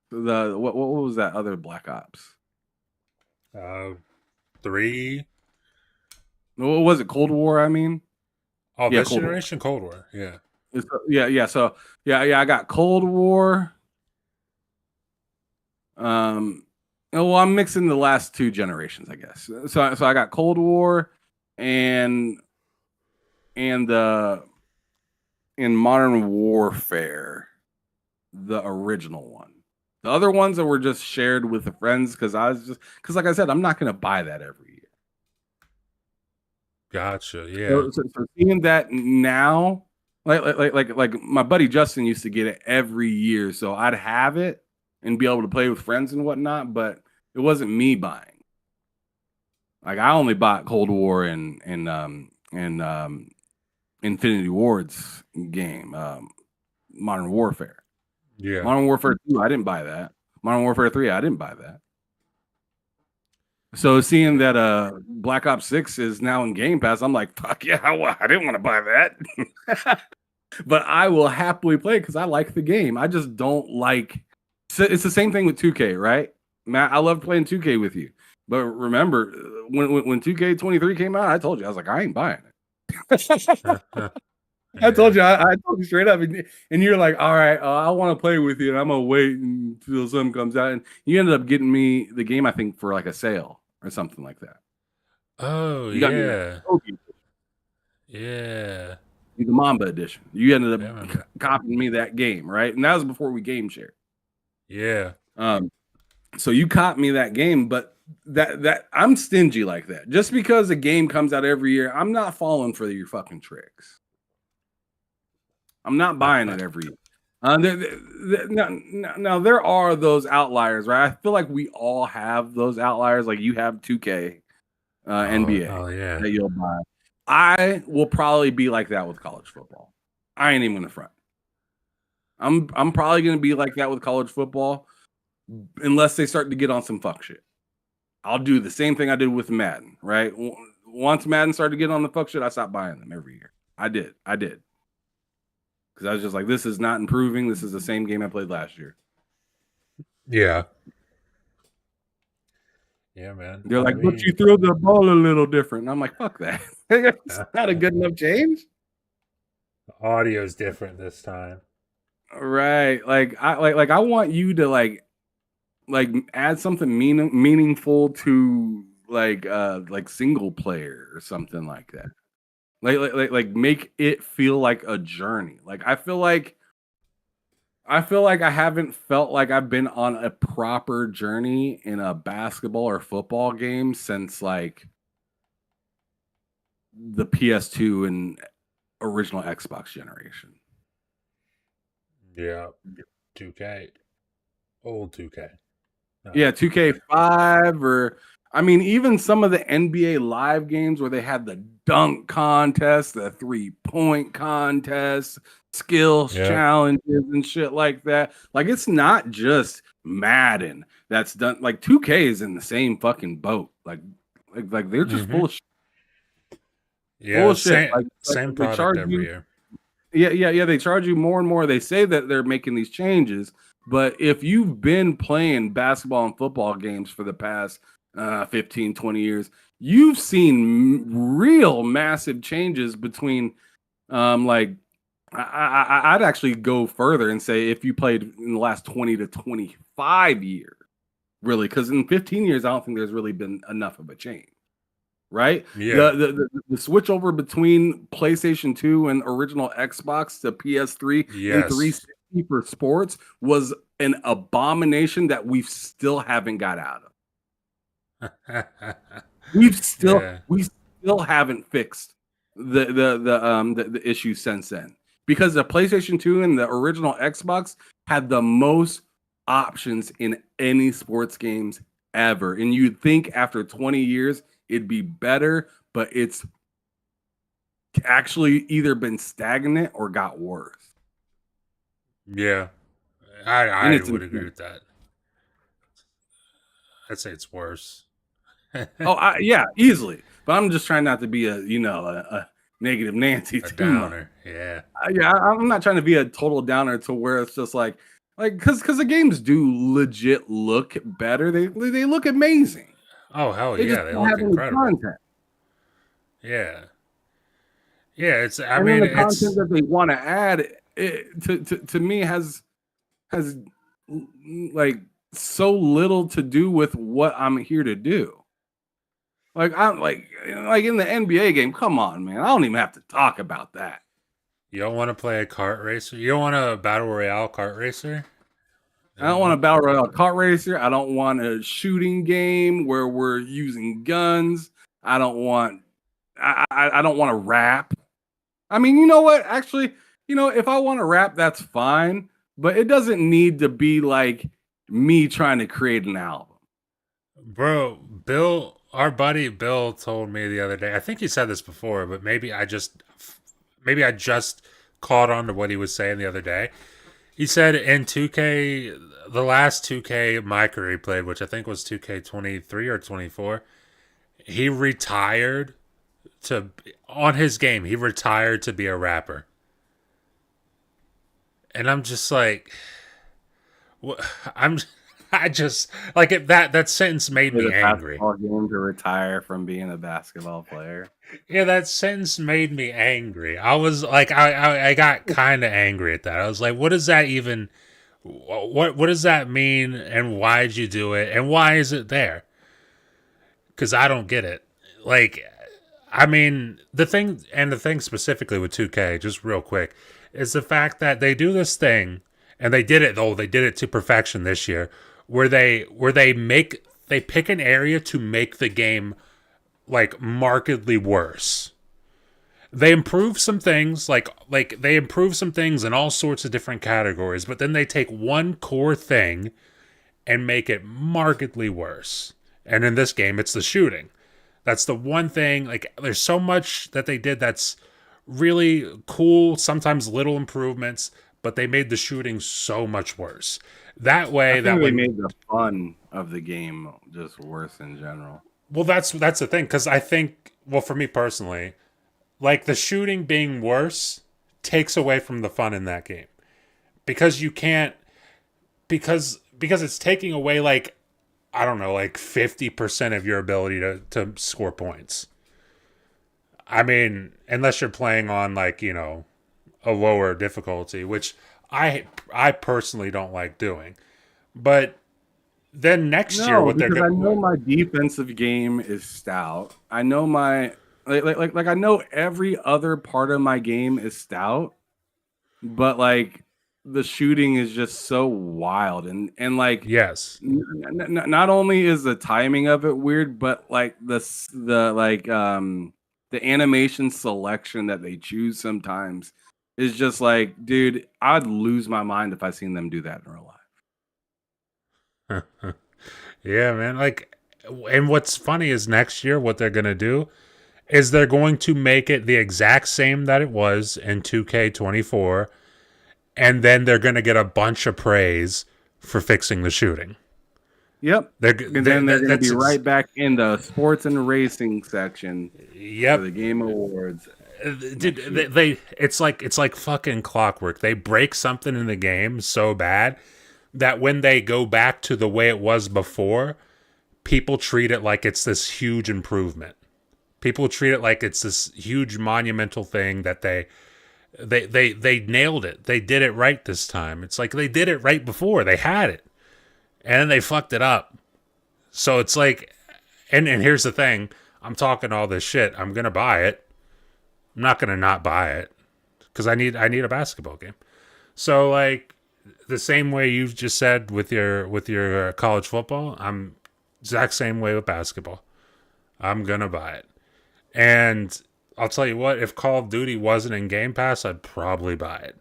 The what was that other Black Ops?
3.
What was it? Cold War. I mean,
Oh,
yeah,
this
Cold
generation, Cold War. Yeah.
Yeah. So I got Cold War. Well, I'm mixing the last two generations, I guess. So I got Cold War and in Modern Warfare, the original one. The other ones that were just shared with the friends because like I said, I'm not gonna buy that every year.
Gotcha. Yeah.
So seeing that now, like my buddy Justin used to get it every year, so I'd have it and be able to play with friends and whatnot, but it wasn't me buying. Like, I only bought Cold War and Infinity Ward's game, Modern Warfare.
Yeah.
Modern Warfare 2, I didn't buy that. Modern Warfare 3, I didn't buy that. So seeing that Black Ops 6 is now in Game Pass, I'm like, fuck yeah, I didn't want to buy that. But I will happily play because I like the game. I just don't like. It's the same thing with 2K, right? Matt, I love playing 2K with you. But remember, when 2K23 came out, I told you, I was like, I ain't buying it. I told you, I told you straight up, and you're like, all right, I want to play with you, and I'm gonna wait until something comes out. And you ended up getting me the game, I think, for like a sale or something like that.
Oh,
You got me
yeah.
the
Yeah.
the Mamba edition. You ended up copying me that game, right? And that was before we game shared.
Yeah.
So you caught me that game, but that I'm stingy like that. Just because a game comes out every year, I'm not falling for your fucking tricks. I'm not buying it every year. Now there are those outliers, right? I feel like we all have those outliers. Like, you have 2K, NBA,
Oh, yeah.
that you'll buy. I will probably be like that with college football. I ain't even gonna front. I'm probably gonna be like that with college football, unless they start to get on some fuck shit. I'll do the same thing I did with Madden, right? Once Madden started to get on the fuck shit, I stopped buying them every year. I did. Because I was just like, this is not improving. This is the same game I played last year.
Yeah. Yeah, man.
They're like, but you throw the ball a little different. And I'm like, fuck that. It's not a good enough change.
The audio's different this time.
Right. Like I want you to like add something meaningful to like single player or something like that. Like make it feel like a journey. Like, I feel like I haven't felt like I've been on a proper journey in a basketball or football game since like the PS2 and original Xbox generation.
Yeah. 2K. Old 2K.
No. Yeah, 2K5, or I mean, even some of the NBA live games where they had the dunk contest, the 3-point contest, skills challenges and shit like that. Like, it's not just Madden that's done. Like, 2K is in the same fucking boat. Like they're just full of shit.
Yeah,
full of shit.
Same product every year.
Yeah. They charge you more and more. They say that they're making these changes, but if you've been playing basketball and football games for the past 15, 20 years, you've seen real massive changes between I'd actually go further and say if you played in the last 20 to 25 years, really, because in 15 years, I don't think there's really been enough of a change. Right?
Yeah.
The switch over between PlayStation 2 and original Xbox to PS3 and 360 for sports was an abomination that we still haven't got out of.
Yeah.
We still haven't fixed the issue since then, because the PlayStation 2 and the original Xbox had the most options in any sports games ever. And you'd think after 20 years it'd be better, but it's actually either been stagnant or got worse.
Yeah.
And
I
it's
would agree
insane.
with that. I'd say it's worse.
Oh, yeah, easily. But I'm just trying not to be a negative Nancy
A
too much.
downer. Yeah.
Yeah, I'm not trying to be a total downer to where it's just like because the games do legit look better. They look amazing.
Oh hell
They just
yeah, they
don't
look
have any
incredible.
content.
Yeah. Yeah, it's I
And then
mean
the content
it's
that they want to add to me has like so little to do with what I'm here to do. Like I'm like in the NBA game. Come on, man. I don't even have to talk about that.
you don't want to play a kart racer? You don't want a battle royale kart racer?
I don't want a
No.
battle royale kart racer. I don't want a shooting game where we're using guns. I don't want. I don't want to rap. I mean, you know what? Actually, if I want to rap, that's fine. But it doesn't need to be like me trying to create an album.
Bro, Bill, our buddy Bill told me the other day. I think he said this before, but maybe I just caught on to what he was saying the other day. He said in 2K, the last 2K my career he played, which I think was 2K 23 or 24, he retired to on his game. He retired to be a rapper, and I'm just like, I'm, I just like it. That sentence made
Play
me
the
angry.
basketball game to retire from being a basketball player.
Yeah, that sentence made me angry. I was like, I got kind of angry at that. I was like, what does that even? What does that mean? And why'd you do it? And why is it there? Because I don't get it. Like, I mean, the thing specifically with 2K, just real quick, is the fact that they do this thing, and they did it though. They did it to perfection this year, where they pick an area to make the game like markedly worse. They improve some things, like they improve some things in all sorts of different categories, but then they take one core thing and make it markedly worse. And in this game, it's the shooting. That's the one thing. Like, there's so much that they did that's really cool, sometimes little improvements, but they made the shooting so much worse. That
I
way,
think
that
they
when
made the fun of the game just worse in general.
well, that's the thing because I think, well, for me personally, like the shooting being worse takes away from the fun in that game because you can't because it's taking away like I don't know like 50% of your ability to score points. I mean, unless you're playing on like, a lower difficulty, which I personally don't like doing. But then next year
No,
what they're
because I know
going
my defensive game is stout. I know my like I know every other part of my game is stout, but like the shooting is just so wild and like
yes.
not only is the timing of it weird, but like the animation selection that they choose sometimes is just like, dude, I'd lose my mind if I seen them do that in real life.
Yeah, man. Like and what's funny is next year what they're going to do is they're going to make it the exact same that it was in 2K24 and then they're going to get a bunch of praise for fixing the shooting.
Yep. And then they're going to be
That's
right back in the sports and racing section for
yep.
the Game Awards
Dude,
next year.
it's like fucking clockwork. They break something in the game so bad that when they go back to the way it was before, people treat it like it's this huge improvement. People treat it like it's this huge monumental thing that they nailed it. They did it right this time. It's like they did it right before. They had it. And then they fucked it up. So it's like and here's the thing. I'm talking all this shit. I'm gonna buy it. I'm not gonna not buy it. Because I need a basketball game. So like the same way you've just said with your college football, Exact same way with basketball. I'm gonna buy it. And I'll tell you what, if Call of Duty wasn't in Game Pass, I'd probably buy it.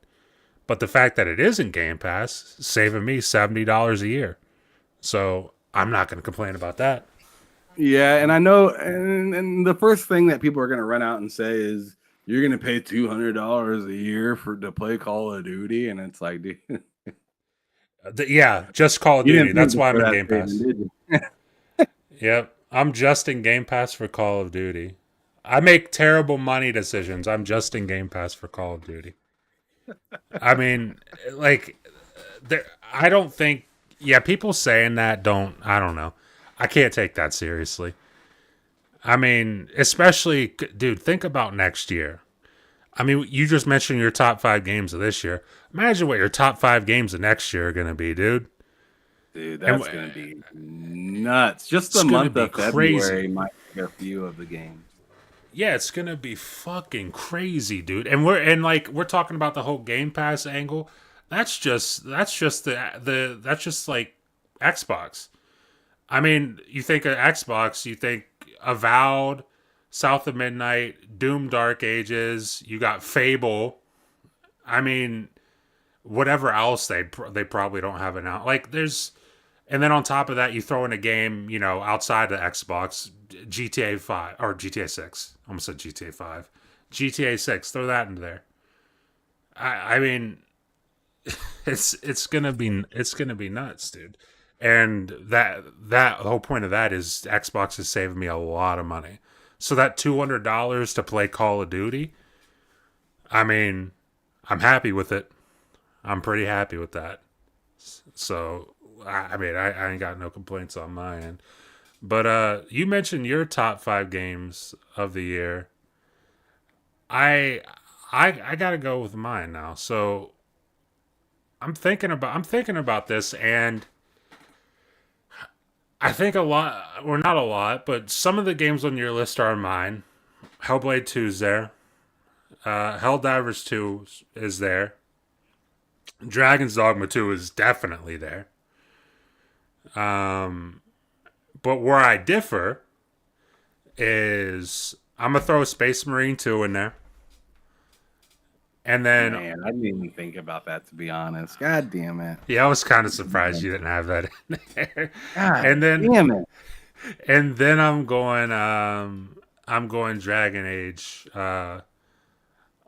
But the fact that it is in Game Pass, saving me $70 a year. So I'm not gonna complain about that.
Yeah, and I know, and the first thing that people are gonna run out and say is you're gonna pay $200 a year for to play Call of Duty, and it's like, dude,
Yeah, just Call of
you
Duty.
didn't think
That's why I'm
before
in
that
Game
statement,
Pass.
did you?
Yep. I'm just in Game Pass for Call of Duty. I make terrible money decisions. I'm just in Game Pass for Call of Duty. I mean, like, I don't think. Yeah, people saying that don't. I don't know. I can't take that seriously. I mean, especially, dude. Think about next year. I mean, you just mentioned your top 5 games of this year. Imagine what your top 5 games of next year are gonna be, dude.
Dude,
And
that's gonna be nuts. Just
it's
the
gonna
month
be
of February
crazy.
might be a few of the games.
Yeah, it's gonna be fucking crazy, dude. And we're talking about the whole Game Pass angle. That's just that's just like Xbox. I mean, you think of Xbox, you think Avowed, South of Midnight, Doom Dark Ages, you got Fable. I mean, whatever else they probably don't have it out. Like there's and then on top of that, you throw in a game, outside of Xbox, GTA 5 or GTA 6. I almost said GTA 5. GTA 6, throw that into there. I mean, it's gonna be nuts, dude. And that the whole point of that is Xbox is saving me a lot of money. So that $200 to play Call of Duty, I mean, I'm happy with it. I'm pretty happy with that. So I mean, I ain't got no complaints on my end. But you mentioned your top 5 games of the year. I I gotta go with mine now. So I'm thinking about this, and I think a lot, or not a lot, but some of the games on your list are mine. Hellblade 2 is there. Helldivers 2 is there. Dragon's Dogma 2 is definitely there. Um, but where I differ is I'm gonna throw Space Marine 2 in there. And then,
Man, I didn't even think about that, to be honest. God damn it.
yeah, I was kind of surprised you didn't have that in there.
God
And then
damn it.
and then I'm going Dragon Age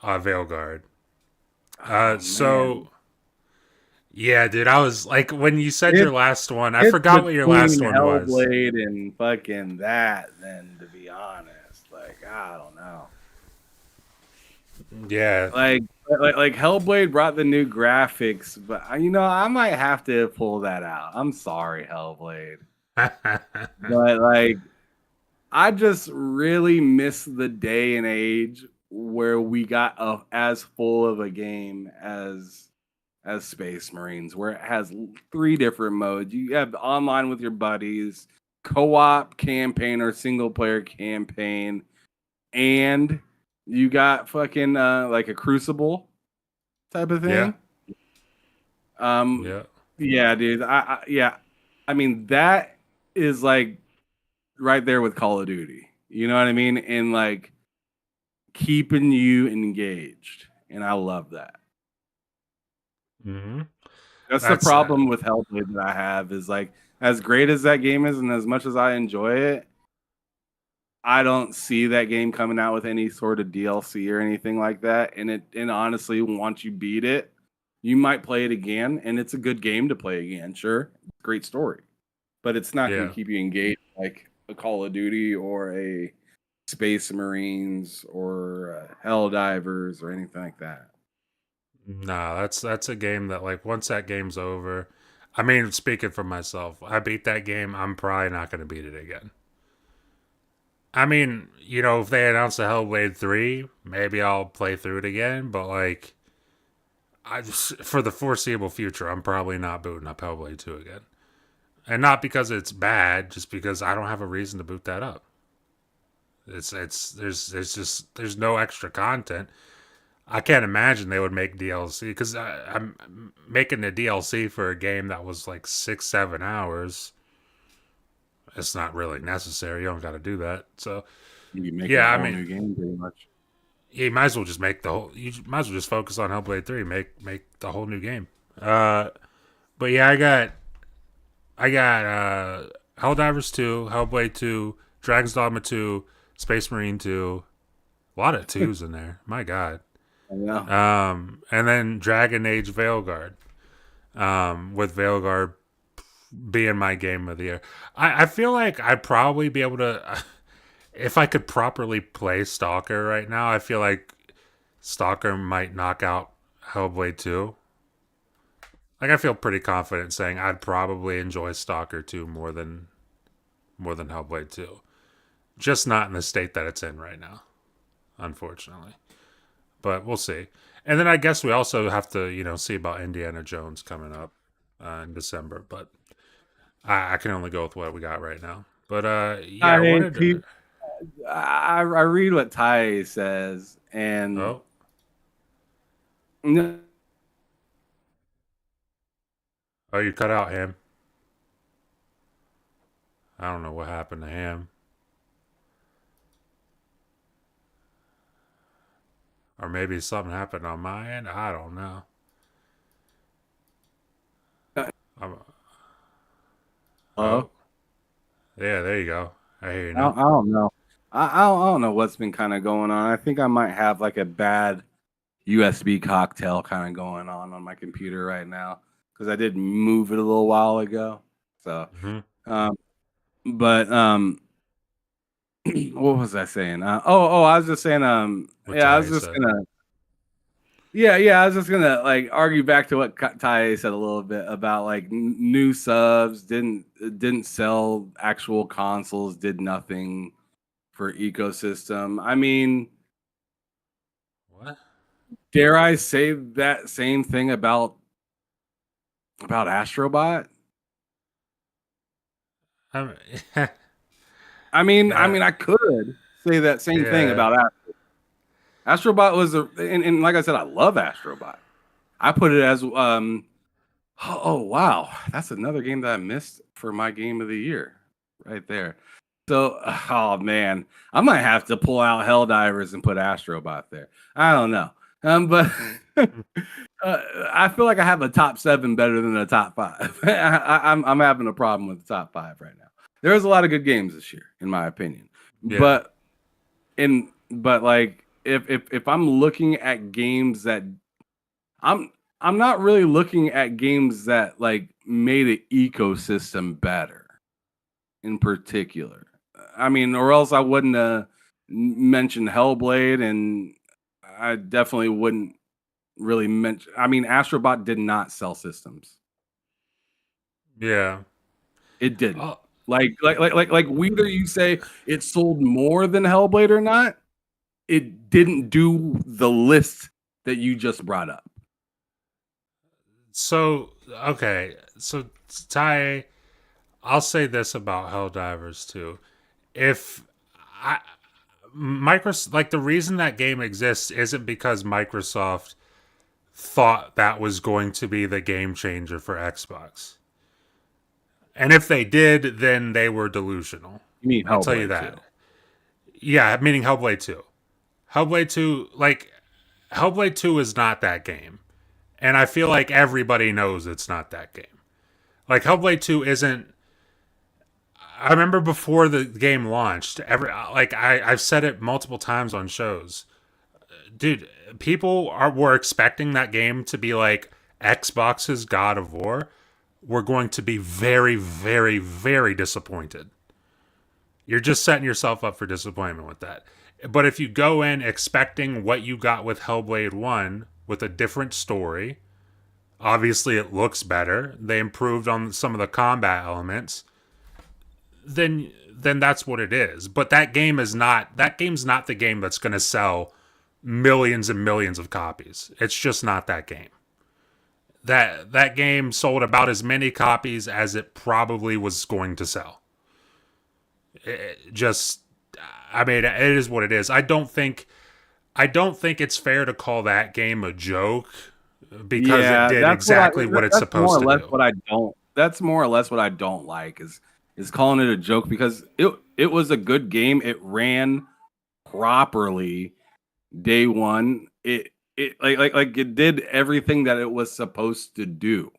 Veilguard.
Oh man.
So yeah, dude, I was like when you said your
It's
last one, I
it's
forgot what your last
between
one was.
Hellblade and fucking that, then, to be honest. Like, I don't know.
Yeah.
Like Hellblade brought the new graphics, but I might have to pull that out. I'm sorry, Hellblade. But like I just really miss the day and age where we got as full of a game as Space Marines, where it has 3 different modes. You have online with your buddies, co-op campaign or single player campaign, and you got fucking like a Crucible type of
Yeah.
thing. Um,
Yeah.
yeah, dude. Yeah. I mean, that is like right there with Call of Duty. You know what I mean? And like keeping you engaged. And I love that.
Hmm.
That's the
That's
problem with Hellblade that I have is like as great as that game is and as much as I enjoy it, I don't see that game coming out with any sort of DLC or anything like that. And honestly, once you beat it, you might play it again, and it's a good game to play again. Sure, great story, but it's not going
yeah.
to keep you engaged like a Call of Duty or a Space Marines or Helldivers or anything like that.
Nah, that's a game that like once that game's over. I mean, speaking for myself, I beat that game. I'm probably not going to beat it again. I mean, if they announce a Hellblade 3, maybe I'll play through it again, but like I just for the foreseeable future, I'm probably not booting up Hellblade 2 again. And not because it's bad, just because I don't have a reason to boot that up. There's no extra content. I can't imagine they would make DLC because I'm making a DLC for a game that was like 6-7 hours. it's not really necessary. You don't got to do that. So
You make a
yeah, I
whole
mean,
new game pretty much.
you might as well just make the whole. You might as well just focus on Hellblade 3. Make the whole new game. Uh, but yeah, I got Helldivers 2, Hellblade 2, Dragon's Dogma 2, Space Marine 2. A lot of twos in there. My God.
I know.
And then Dragon Age Veilguard. With Veilguard being my game of the year. I feel like I'd probably be able to, if I could properly play Stalker right now, I feel like Stalker might knock out Hellblade 2. Like I feel pretty confident saying I'd probably enjoy Stalker 2 more than Hellblade 2. Just not in the state that it's in right now, unfortunately. But we'll see. And then I guess we also have to, see about Indiana Jones coming up in December. But I can only go with what we got right now. But yeah,
I
I
mean,
wanted to.
I read what Ty says, and
Oh,
no,
oh, you cut out him. I don't know what happened to him. Or maybe something happened on my end. I don't know. I'm, oh, yeah, there you go. I hear you
I
now.
don't know. I don't know what's been kind of going on. I think I might have like a bad USB cocktail kind of going on my computer right now because I did move it a little while ago. So,
Mm-hmm.
um, but what was I saying? I was just saying.
What
Yeah, I was
Ty
just
said.
gonna. Yeah, I was just gonna like argue back to what Ty said a little bit about like new subs didn't sell actual consoles, did nothing for ecosystem. I mean,
What?
dare I say that same thing about Astrobot?
I mean,
I could say that same thing
yeah.
about Astrobot was and like I said, I love Astrobot. I put it as oh wow, that's another game that I missed for my game of the year, right there. So oh man, I might have to pull out Helldivers and put Astrobot there. I don't know, but I feel like I have a top 7 better than a top 5. I'm having a problem with the top 5 right now. There's a lot of good games this year, in my opinion,
Yeah.
but like if I'm looking at games that I'm I'm not really looking at games that like made an ecosystem better in particular. I mean, or else I wouldn't mention Hellblade, and I definitely wouldn't really mention. I mean, Astrobot did not sell systems.
Yeah.
It didn't.
Oh,
Like whether you say it sold more than Hellblade or not, it didn't do the list that you just brought up.
so okay. So Ty, I'll say this about Helldivers too. If I Microsoft, like, the reason that game exists isn't because Microsoft thought that was going to be the game changer for Xbox. And if they did, then they were delusional.
You mean
I'll tell you
Hellblade too?
that. Yeah, meaning Hellblade 2. Hellblade 2, like, Hellblade 2 is not that game. And I feel like everybody knows it's not that game. Like, Hellblade 2 isn't. I remember before the game launched, I've said it multiple times on shows. Dude, were expecting that game to be like Xbox's God of War. We're going to be very, very, very disappointed. You're just setting yourself up for disappointment with that. But if you go in expecting what you got with Hellblade 1 with a different story, obviously it looks better. They improved on some of the combat elements. Then that's what it is. But game's not the game that's going to sell millions and millions of copies. It's just not that game. That game sold about as many copies as it probably was going to sell. I mean, it is what it is. I don't think it's fair to call that game a joke because it
Yeah,
did exactly what it's
that's more
supposed
or
to
less
do.
what I don't. That's more or less what I don't like is is calling it a joke because it was a good game. It ran properly day one. It like it did everything that it was supposed to do.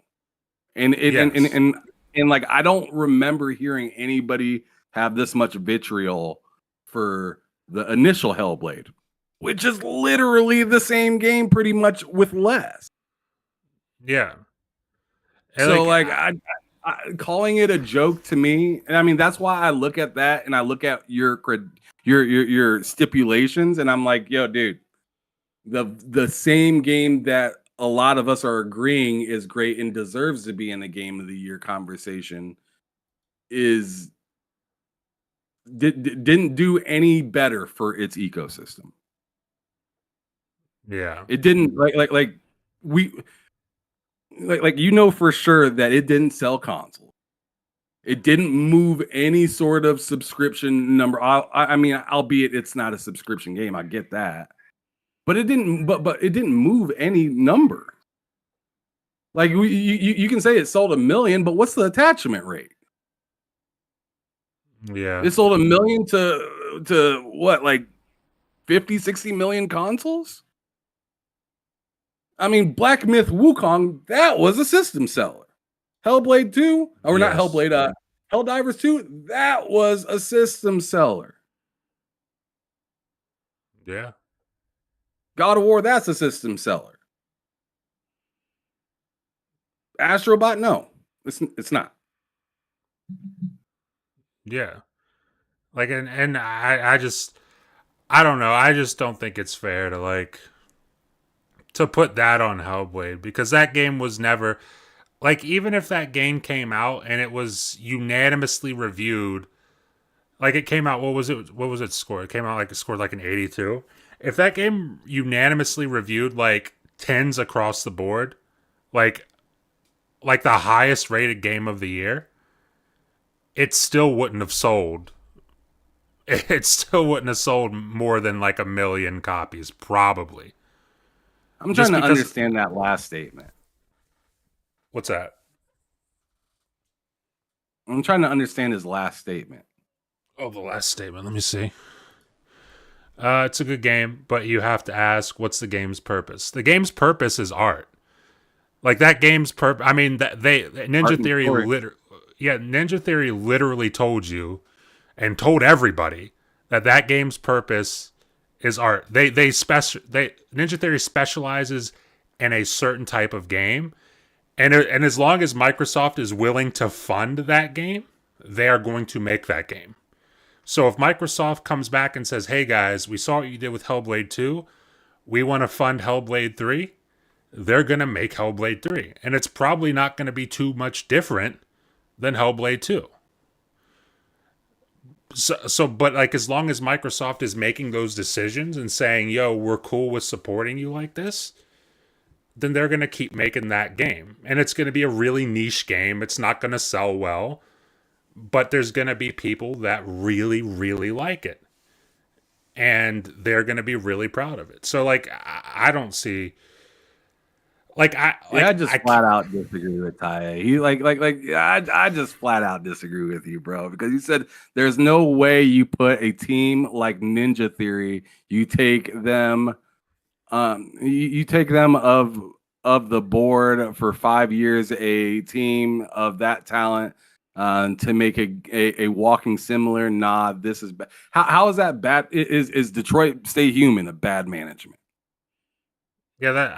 And
Yes.
and like I don't remember hearing anybody have this much vitriol for the initial Hellblade, which is literally the same game pretty much with less.
Yeah. And
So
like
like I calling it a joke to me, and I mean that's why I look at that and I look at your stipulations, and I'm like, yo, dude, the same game that a lot of us are agreeing is great and deserves to be in the game of the year conversation is didn't do any better for its ecosystem.
yeah.
It didn't like we like you know for sure that it didn't sell consoles. It didn't move any sort of subscription number. I mean, albeit it's not a subscription game, I get that, but it didn't. But it didn't move any number. Like you can say it sold 1 million, but what's the attachment rate?
Yeah.
It sold 1 million to what, like 50, 60 million consoles? I mean, Black Myth Wukong, that was a system seller. Hellblade 2, or not
Yes.
Hellblade, Helldivers 2, that was a system seller.
Yeah.
God of War, that's a system seller. Astrobot, no, it's not.
Yeah. Like and I just I don't know. I just don't think it's fair to like to put that on Hellblade because that game was never like even if that game came out and it was unanimously reviewed, like it came out what was it score? It came out like it scored like an 82. If that game unanimously reviewed like tens across the board, like like the highest rated game of the year, it still wouldn't have sold. It still wouldn't have sold more than like 1 million copies, probably.
I'm trying
Just
to
because.
understand that last statement.
What's that?
I'm trying to understand his last statement.
Oh, the last statement. Let me see. It's a good game, but you have to ask, what's the game's purpose? The game's purpose is art. Like that game's purpose. I mean, that they
Art and story.
Ninja Theory literally told you and told everybody that that game's purpose is art. They Ninja Theory specializes in a certain type of game, and as long as Microsoft is willing to fund that game, they are going to make that game. So if Microsoft comes back and says, "Hey guys, we saw what you did with Hellblade 2. We want to fund Hellblade 3." They're going to make Hellblade 3, and it's probably not going to be too much different than Hellblade 2. But like as long as Microsoft is making those decisions and saying, "Yo, we're cool with supporting you like this," then they're going to keep making that game. And it's going to be a really niche game. It's not going to sell well, but there's going to be people that really, really like it. And they're going to be really proud of it. So, like, I don't see.
Yeah, I just flat out disagree with Ty. He I just flat out disagree with you, bro, because you said there's no way you put a team like Ninja Theory, you take them you take them of the board for 5 years, a team of that talent to make a walking similar. Nah, this is bad. How is that bad? Is Detroit Stay Human a bad management?
Yeah, that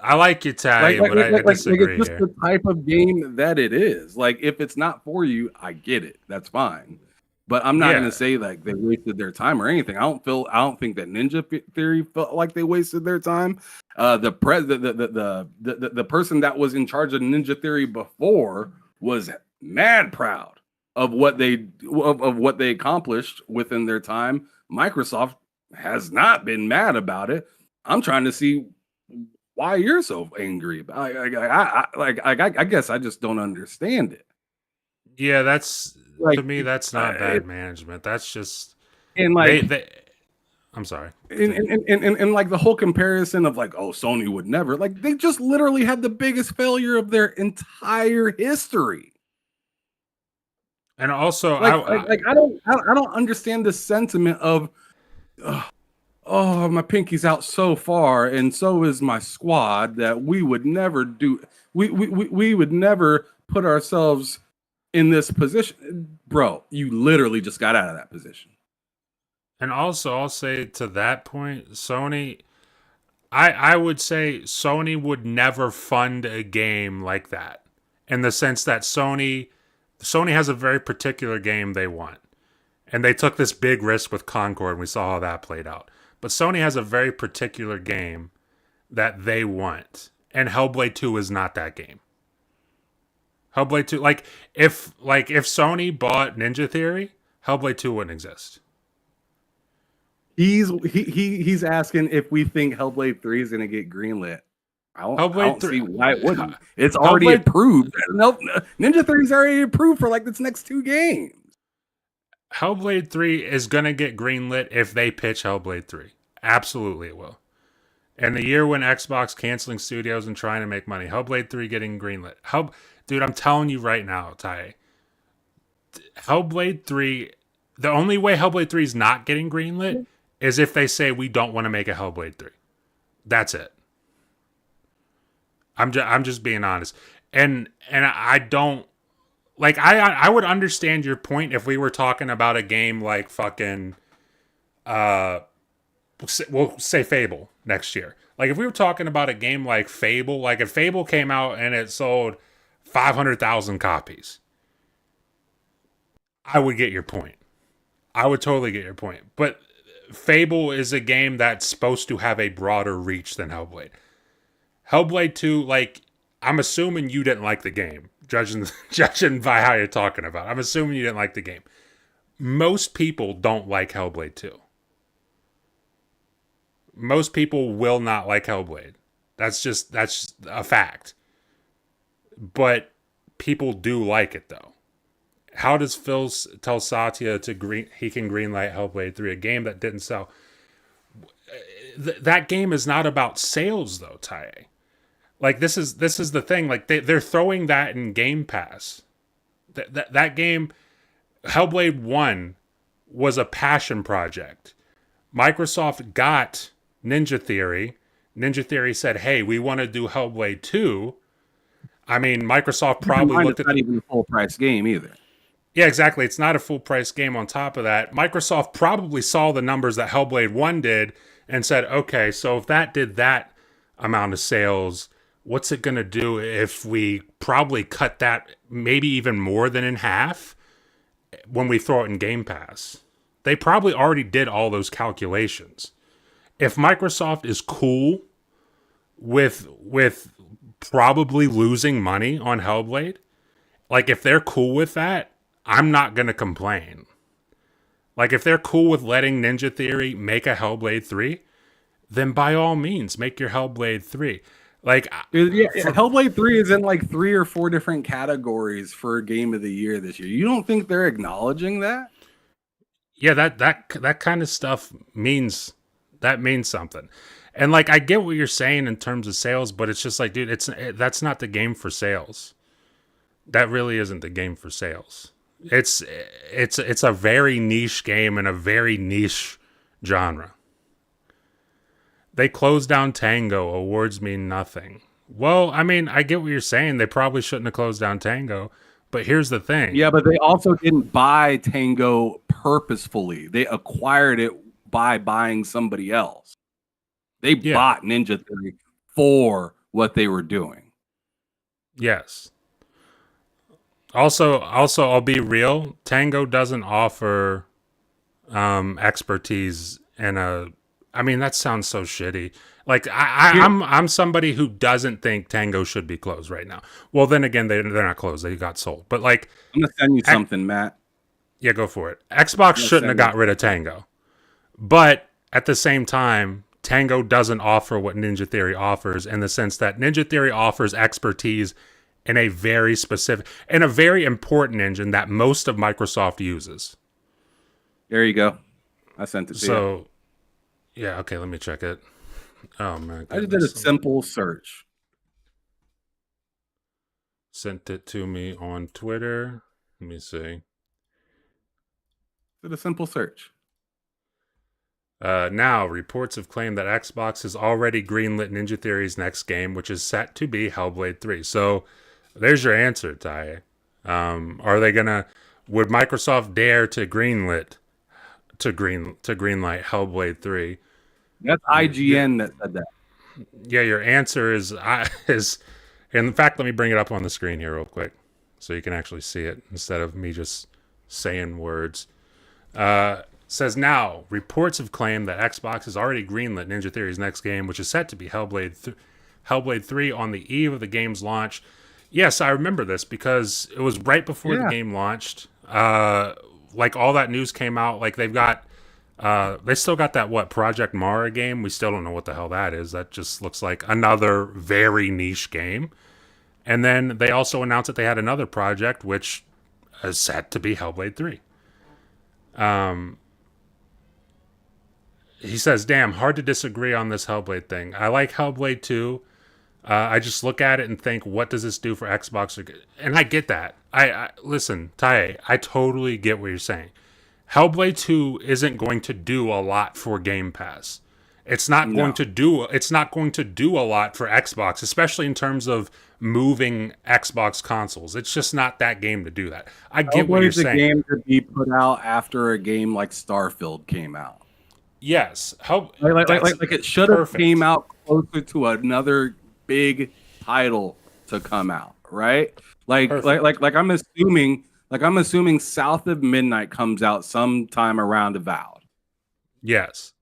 I like Italian, but I
Like it's
disagree
just
here.
the type of game that it is. Like if it's not for you, I get it. That's fine. But I'm not gonna
Yeah,
say like they wasted their time or anything. I don't think that Theory felt like they wasted their time. The person that was in charge of Ninja Theory before was mad proud of what they accomplished within their time. Microsoft has not been mad about it. I'm trying to see why you're so angry about. I guess I just don't understand it.
yeah. That's
Like,
to me. That's not
uh,
bad management. That's just
and
they.
like,
They. I'm sorry.
and,
Continue.
and, and, and, and like the whole comparison of like, oh, Sony would never. Like, they just literally had the biggest failure of their entire history.
And also,
I don't understand the sentiment of, oh, my pinky's out so far, and so is my squad, that we would never do. We would never put ourselves in this position, bro. You literally just got out of that position.
and also, I'll say to that point, Sony. I would say Sony would never fund a game like that, in the sense that Sony has a very particular game they want. And they took this big risk with Concord, and we saw how that played out. But Sony has a very particular game that they want, and Hellblade 2 is not that game. Hellblade 2, like if Sony bought Ninja Theory, Hellblade 2 wouldn't exist.
He's asking if we think Hellblade 3 is gonna get greenlit. I don't see why it wouldn't. It's already
Hellblade,
approved. Nope, Ninja 3 is already approved for like this next 2 games.
Hellblade 3 is going to get greenlit if they pitch Hellblade 3. Absolutely it will. And the year when Xbox canceling studios and trying to make money, Hellblade 3 getting greenlit. Dude, I'm telling you right now, Ty. Hellblade 3, the only way Hellblade 3 is not getting greenlit is if they say we don't want to make a Hellblade 3. That's it. I'm just being honest. And I don't like I would understand your point if we were talking about a game like fucking we'll say Fable next year. Like if we were talking about a game like Fable, like if Fable came out and it sold 500,000 copies, I would get your point. I would totally get your point. But Fable is a game that's supposed to have a broader reach than Hellblade. Hellblade 2, like, I'm assuming you didn't like the game, judging by how you're talking about it. I'm assuming you didn't like the game. Most people don't like Hellblade 2. Most people will not like Hellblade. That's a fact. But people do like it, though. How does Phil tell Satya he can greenlight Hellblade 3, a game that didn't sell? That game is not about sales, though, Ty. Like this is the thing. Like they're throwing that in Game Pass. That game, Hellblade 1, was a passion project. Microsoft got Ninja Theory. Ninja Theory said, "Hey, we want to do Hellblade 2." I mean, Microsoft probably looked at
not even a full price game either.
Yeah, exactly. It's not a full price game on top of that. Microsoft probably saw the numbers that Hellblade 1 did and said, okay, so if that did that amount of sales, what's it going to do if we probably cut that maybe even more than in half when we throw it in Game Pass? They probably already did all those calculations. If Microsoft is cool with probably losing money on Hellblade, like if they're cool with that, I'm not going to complain. Like, if they're cool with letting Ninja Theory make a Hellblade 3, then by all means, make your Hellblade 3. Like,
Hellblade 3 is in like 3 or 4 different categories for Game of the Year this year. You don't think they're acknowledging that?
Yeah, that kind of stuff means something. And, like, I get what you're saying in terms of sales, but it's just like, dude, that's not the game for sales. That really isn't the game for sales. It's a very niche game in a very niche genre. They closed down Tango. Awards mean nothing. Well, I mean, I get what you're saying. They probably shouldn't have closed down Tango. But here's the thing.
Yeah, but they also didn't buy Tango purposefully. They acquired it by buying somebody else. They bought Ninja Theory for what they were doing.
Yes. Also, I'll be real. Tango doesn't offer expertise in a. I mean, that sounds so shitty. Like I'm somebody who doesn't think Tango should be closed right now. Well, then again, they're not closed. They got sold. But like,
I'm gonna send you something, Matt.
Yeah, go for it. Xbox shouldn't have got rid of Tango, but at the same time, Tango doesn't offer what Ninja Theory offers, in the sense that Ninja Theory offers expertise in a very specific and a very important engine that most of Microsoft uses.
There you go. I sent it to you.
So, yeah, okay, let me check it. Oh, man.
I just did a simple search.
Sent it to me on Twitter. Let me see.
Did a simple search.
Now, reports have claimed that Xbox has already greenlit Ninja Theory's next game, which is set to be Hellblade 3. So, there's your answer, Ty. Are they gonna? Would Microsoft dare to greenlight Hellblade 3?
That's IGN that said that.
Yeah, your answer is. In fact, let me bring it up on the screen here real quick, so you can actually see it instead of me just saying words. Says now, reports have claimed that Xbox has already greenlit Ninja Theory's next game, which is set to be Hellblade 3 on the eve of the game's launch. Yes, I remember this because it was right before the game launched. Like all that news came out. Like they still got that Project Mara game. We still don't know what the hell that is. That just looks like another very niche game. And then they also announced that they had another project which is set to be Hellblade 3. He says, damn, hard to disagree on this Hellblade thing. I like Hellblade 2. I just look at it and think, what does this do for Xbox? And I get that. I listen, Ty, I totally get what you're saying. Hellblade 2 isn't going to do a lot for Game Pass. It's not going to do a lot for Xbox, especially in terms of moving Xbox consoles. It's just not that game to do that. I get what you're saying.
Hellblade's a game to be put out after a game like Starfield came out.
Yes,
like it should have came out closer to another big title to come out, right? Like I'm assuming South of Midnight comes out sometime around Avowed.
Yes.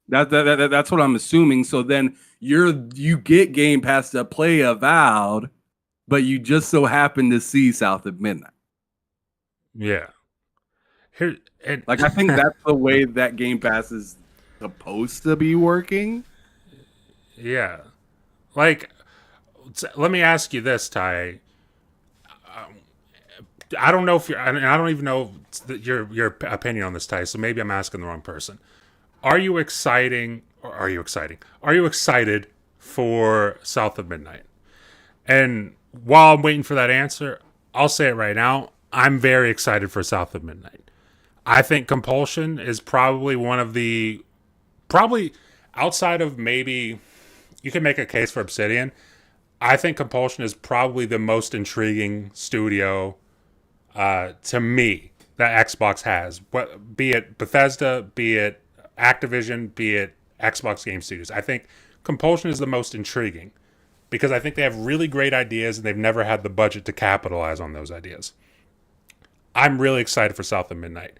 That's what I'm assuming. So then you get Game Pass to play Avowed, but you just so happen to see South of Midnight.
Yeah.
I think that's the way that Game Pass is supposed to be working.
Yeah. Like, let me ask you this, Ty. I don't know if I don't even know your opinion on this, Ty. So maybe I'm asking the wrong person. Are you excited for South of Midnight? And while I'm waiting for that answer, I'll say it right now. I'm very excited for South of Midnight. I think Compulsion is probably outside of maybe you can make a case for Obsidian. I think Compulsion is probably the most intriguing studio to me that Xbox has. Be it Bethesda, be it Activision, be it Xbox Game Studios. I think Compulsion is the most intriguing because I think they have really great ideas and they've never had the budget to capitalize on those ideas. I'm really excited for South of Midnight.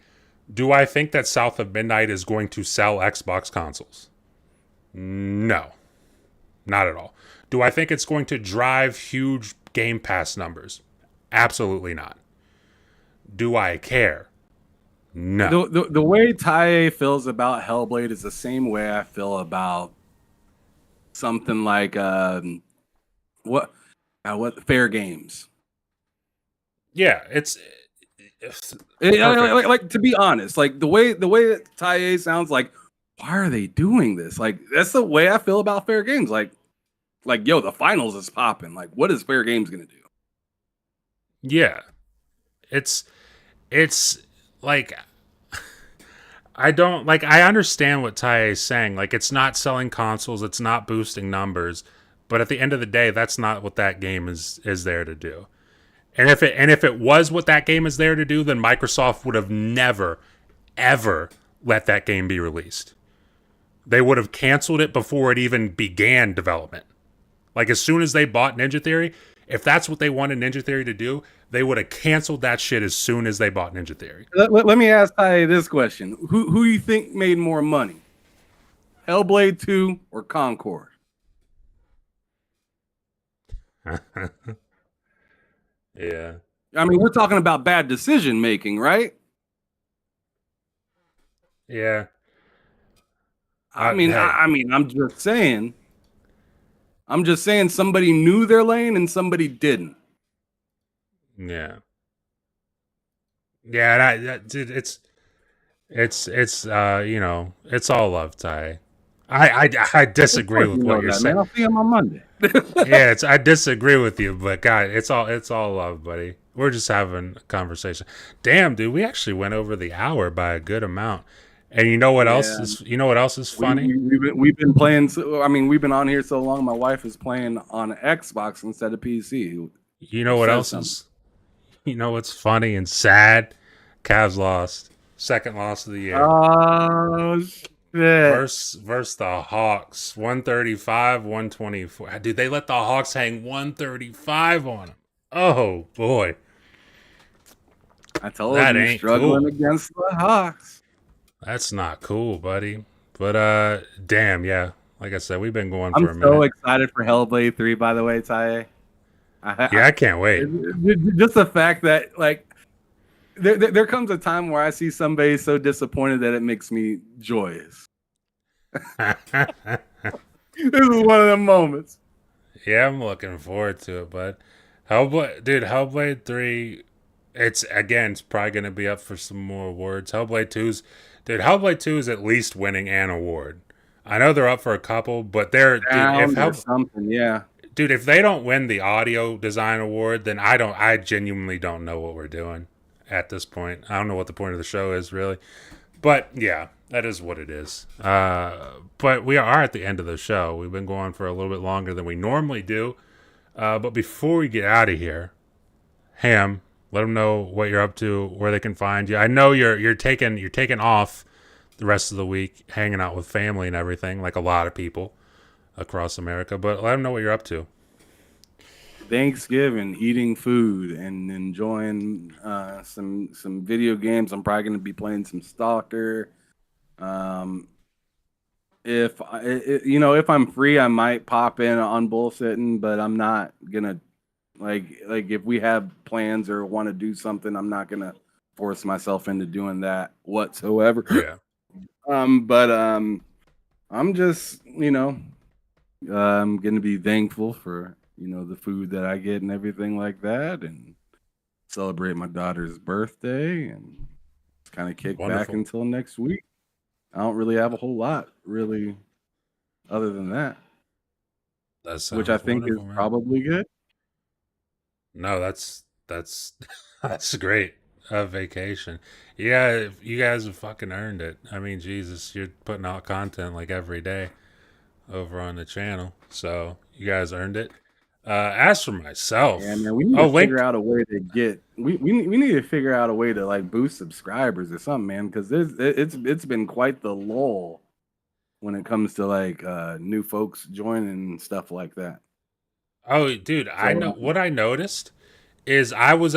Do I think that South of Midnight is going to sell Xbox consoles? No. Not at all. Do I think it's going to drive huge Game Pass numbers? Absolutely not. Do I care? No.
The way Ty feels about Hellblade is the same way I feel about something like what Fair Games.
Yeah, it's
like to be honest, like the way that Ty sounds like, why are they doing this? Like that's the way I feel about Fair Games. Like yo, the finals is popping. Like what is Fair Games gonna do?
Yeah, it's like I don't like. I understand what Ty is saying. Like it's not selling consoles, it's not boosting numbers, but at the end of the day, that's not what that game is there to do. And if it was what that game is there to do, then Microsoft would have never, ever let that game be released. They would have canceled it before it even began development. Like as soon as they bought Ninja Theory, if that's what they wanted Ninja Theory to do, they would have canceled that shit as soon as they bought Ninja Theory.
Let me ask Ty this question: Who do you think made more money, Hellblade 2 or Concord?
Yeah.
I mean, we're talking about bad decision making, right?
Yeah.
I mean, I'm just saying. I'm just saying somebody knew their lane and somebody didn't.
Yeah. Yeah, dude, it's you know, it's all love, Ty. I
Of
disagree
course
with
you
what
know
you're
that,
saying.
man. I'll see him on Monday.
Yeah, I disagree with you, but God, it's all love, buddy. We're just having a conversation. Damn, dude, we actually went over the hour by a good amount. And
Yeah,
you know what else is funny?
we've been playing. I mean, we've been on here so long. My wife is playing on Xbox instead of PC,
You know
which
what
says
else
something.
is you know what's funny and sad? Cavs lost. Second loss of the year.
Oh shit!
Versus the Hawks. 135, 124. Dude, they let the Hawks hang 135 on them. Oh boy.
I told
That
you,
ain't
struggling
cool.
against the Hawks.
That's not cool, buddy. But damn, yeah. Like I said, we've been going
I'm
for a
so
minute.
excited for Hellblade 3. By the way, Ty.
Yeah, I can't wait.
Just the fact that like there comes a time where I see somebody so disappointed that it makes me joyous. This is one of them moments.
Yeah, I'm looking forward to it, bud. Hellblade 3, it's probably gonna be up for some more awards. Hellblade 2 is at least winning an award. I know they're up for a couple, but
Sound or something, yeah.
if they don't win the audio design award, then I genuinely don't know what we're doing at this point. I don't know what the point of the show is really. But yeah, that is what it is. But we are at the end of the show. We've been going for a little bit longer than we normally do. But before we get out of here, Ham, let them know what you're up to, where they can find you. I know you're taking off the rest of the week, hanging out with family and everything, like a lot of people across America. But let them know what you're up to.
Thanksgiving, eating food and enjoying some video games. I'm probably going to be playing some Stalker. Um, if I'm free, I might pop in on bullshitting, but I'm not gonna like if we have plans or want to do something, I'm not gonna force myself into doing that whatsoever.
Yeah,
But I'm just I'm gonna be thankful for the food that I get and everything like that, and celebrate my daughter's birthday, and kind of kick back
wonderful.
until next week. I don't really have a whole lot really other than that,
That
which I
sounds
think is
wonderful, man.
probably good.
No, that's that's great. A vacation. Yeah, you guys have fucking earned it. I mean, Jesus, you're putting out content like every day over on the channel, so you guys earned it. As for
Yeah,
myself,
man, we need
oh,
to figure
link.
out a way to get we need to figure out a way to like boost subscribers or something, man, because it's been quite the lull when it comes to like new folks joining and stuff like that.
Oh, dude, I
So
know what I noticed is I was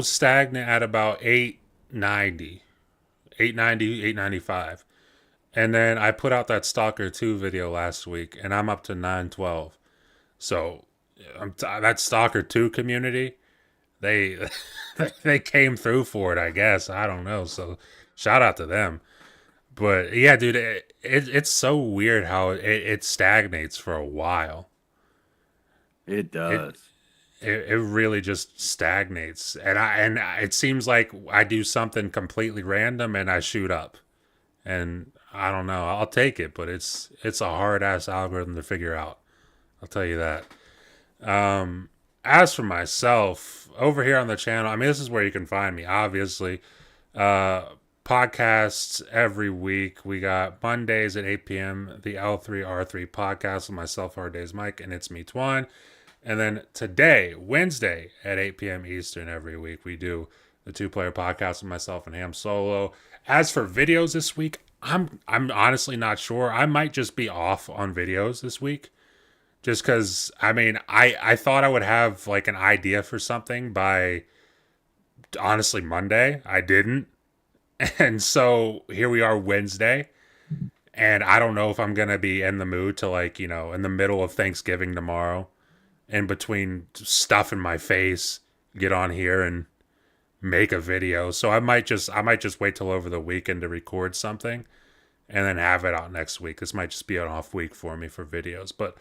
stagnant at about 890, 890, 895. And then I put out that Stalker 2 video last week, and I'm up to 912. So that Stalker 2 community, they they came through for it, I guess. I don't know. So shout out to them. But yeah, dude, it's so weird how it stagnates for a while.
it
It,
does.
it really just stagnates, and it seems like I do something completely random and I shoot up, and I don't know. I'll take it, but it's a hard ass algorithm to figure out. I'll tell you that. As for myself, over here on the channel, I mean, this is where you can find me, obviously. Uh, Podcasts every week. We got Mondays at 8 p.m., the L3R3 podcast with myself, Hard Days Mike, and it's me, Twan. And then today, Wednesday at 8 p.m. Eastern every week, we do the two-player podcast with myself and Ham Solo. As for videos this week, I'm honestly not sure. I might just be off on videos this week. Just because, I mean, I thought I would have like an idea for something by honestly Monday. I didn't. And so here we are Wednesday. And I don't know if I'm going to be in the mood to like, in the middle of Thanksgiving tomorrow, in between stuff in my face, get on here and make a video. So I might just wait till over the weekend to record something and then have it out next week. This might just be an off week for me for videos. But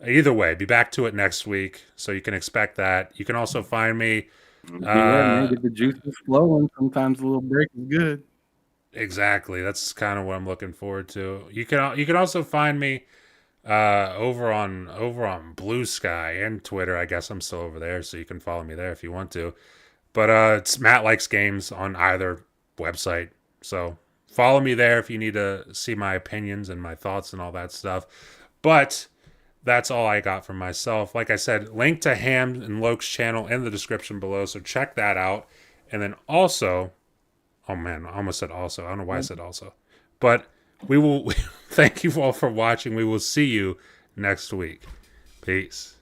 either way, be back to it next week. So you can expect that. You can also find me
Yeah, man,
uh
get the juices flowing. Sometimes a little break is good.
Exactly. That's kind of what I'm looking forward to. You can also find me over on Blue Sky and Twitter. I guess I'm still over there, so you can follow me there if you want to. But it's Matt Likes Games on either website. So follow me there if you need to see my opinions and my thoughts and all that stuff. But that's all I got from myself. Like I said, link to Ham and Loke's channel in the description below. So check that out. And then also, oh man, I almost said also. I don't know why I said also. But we will thank you all for watching. We will see you next week. Peace.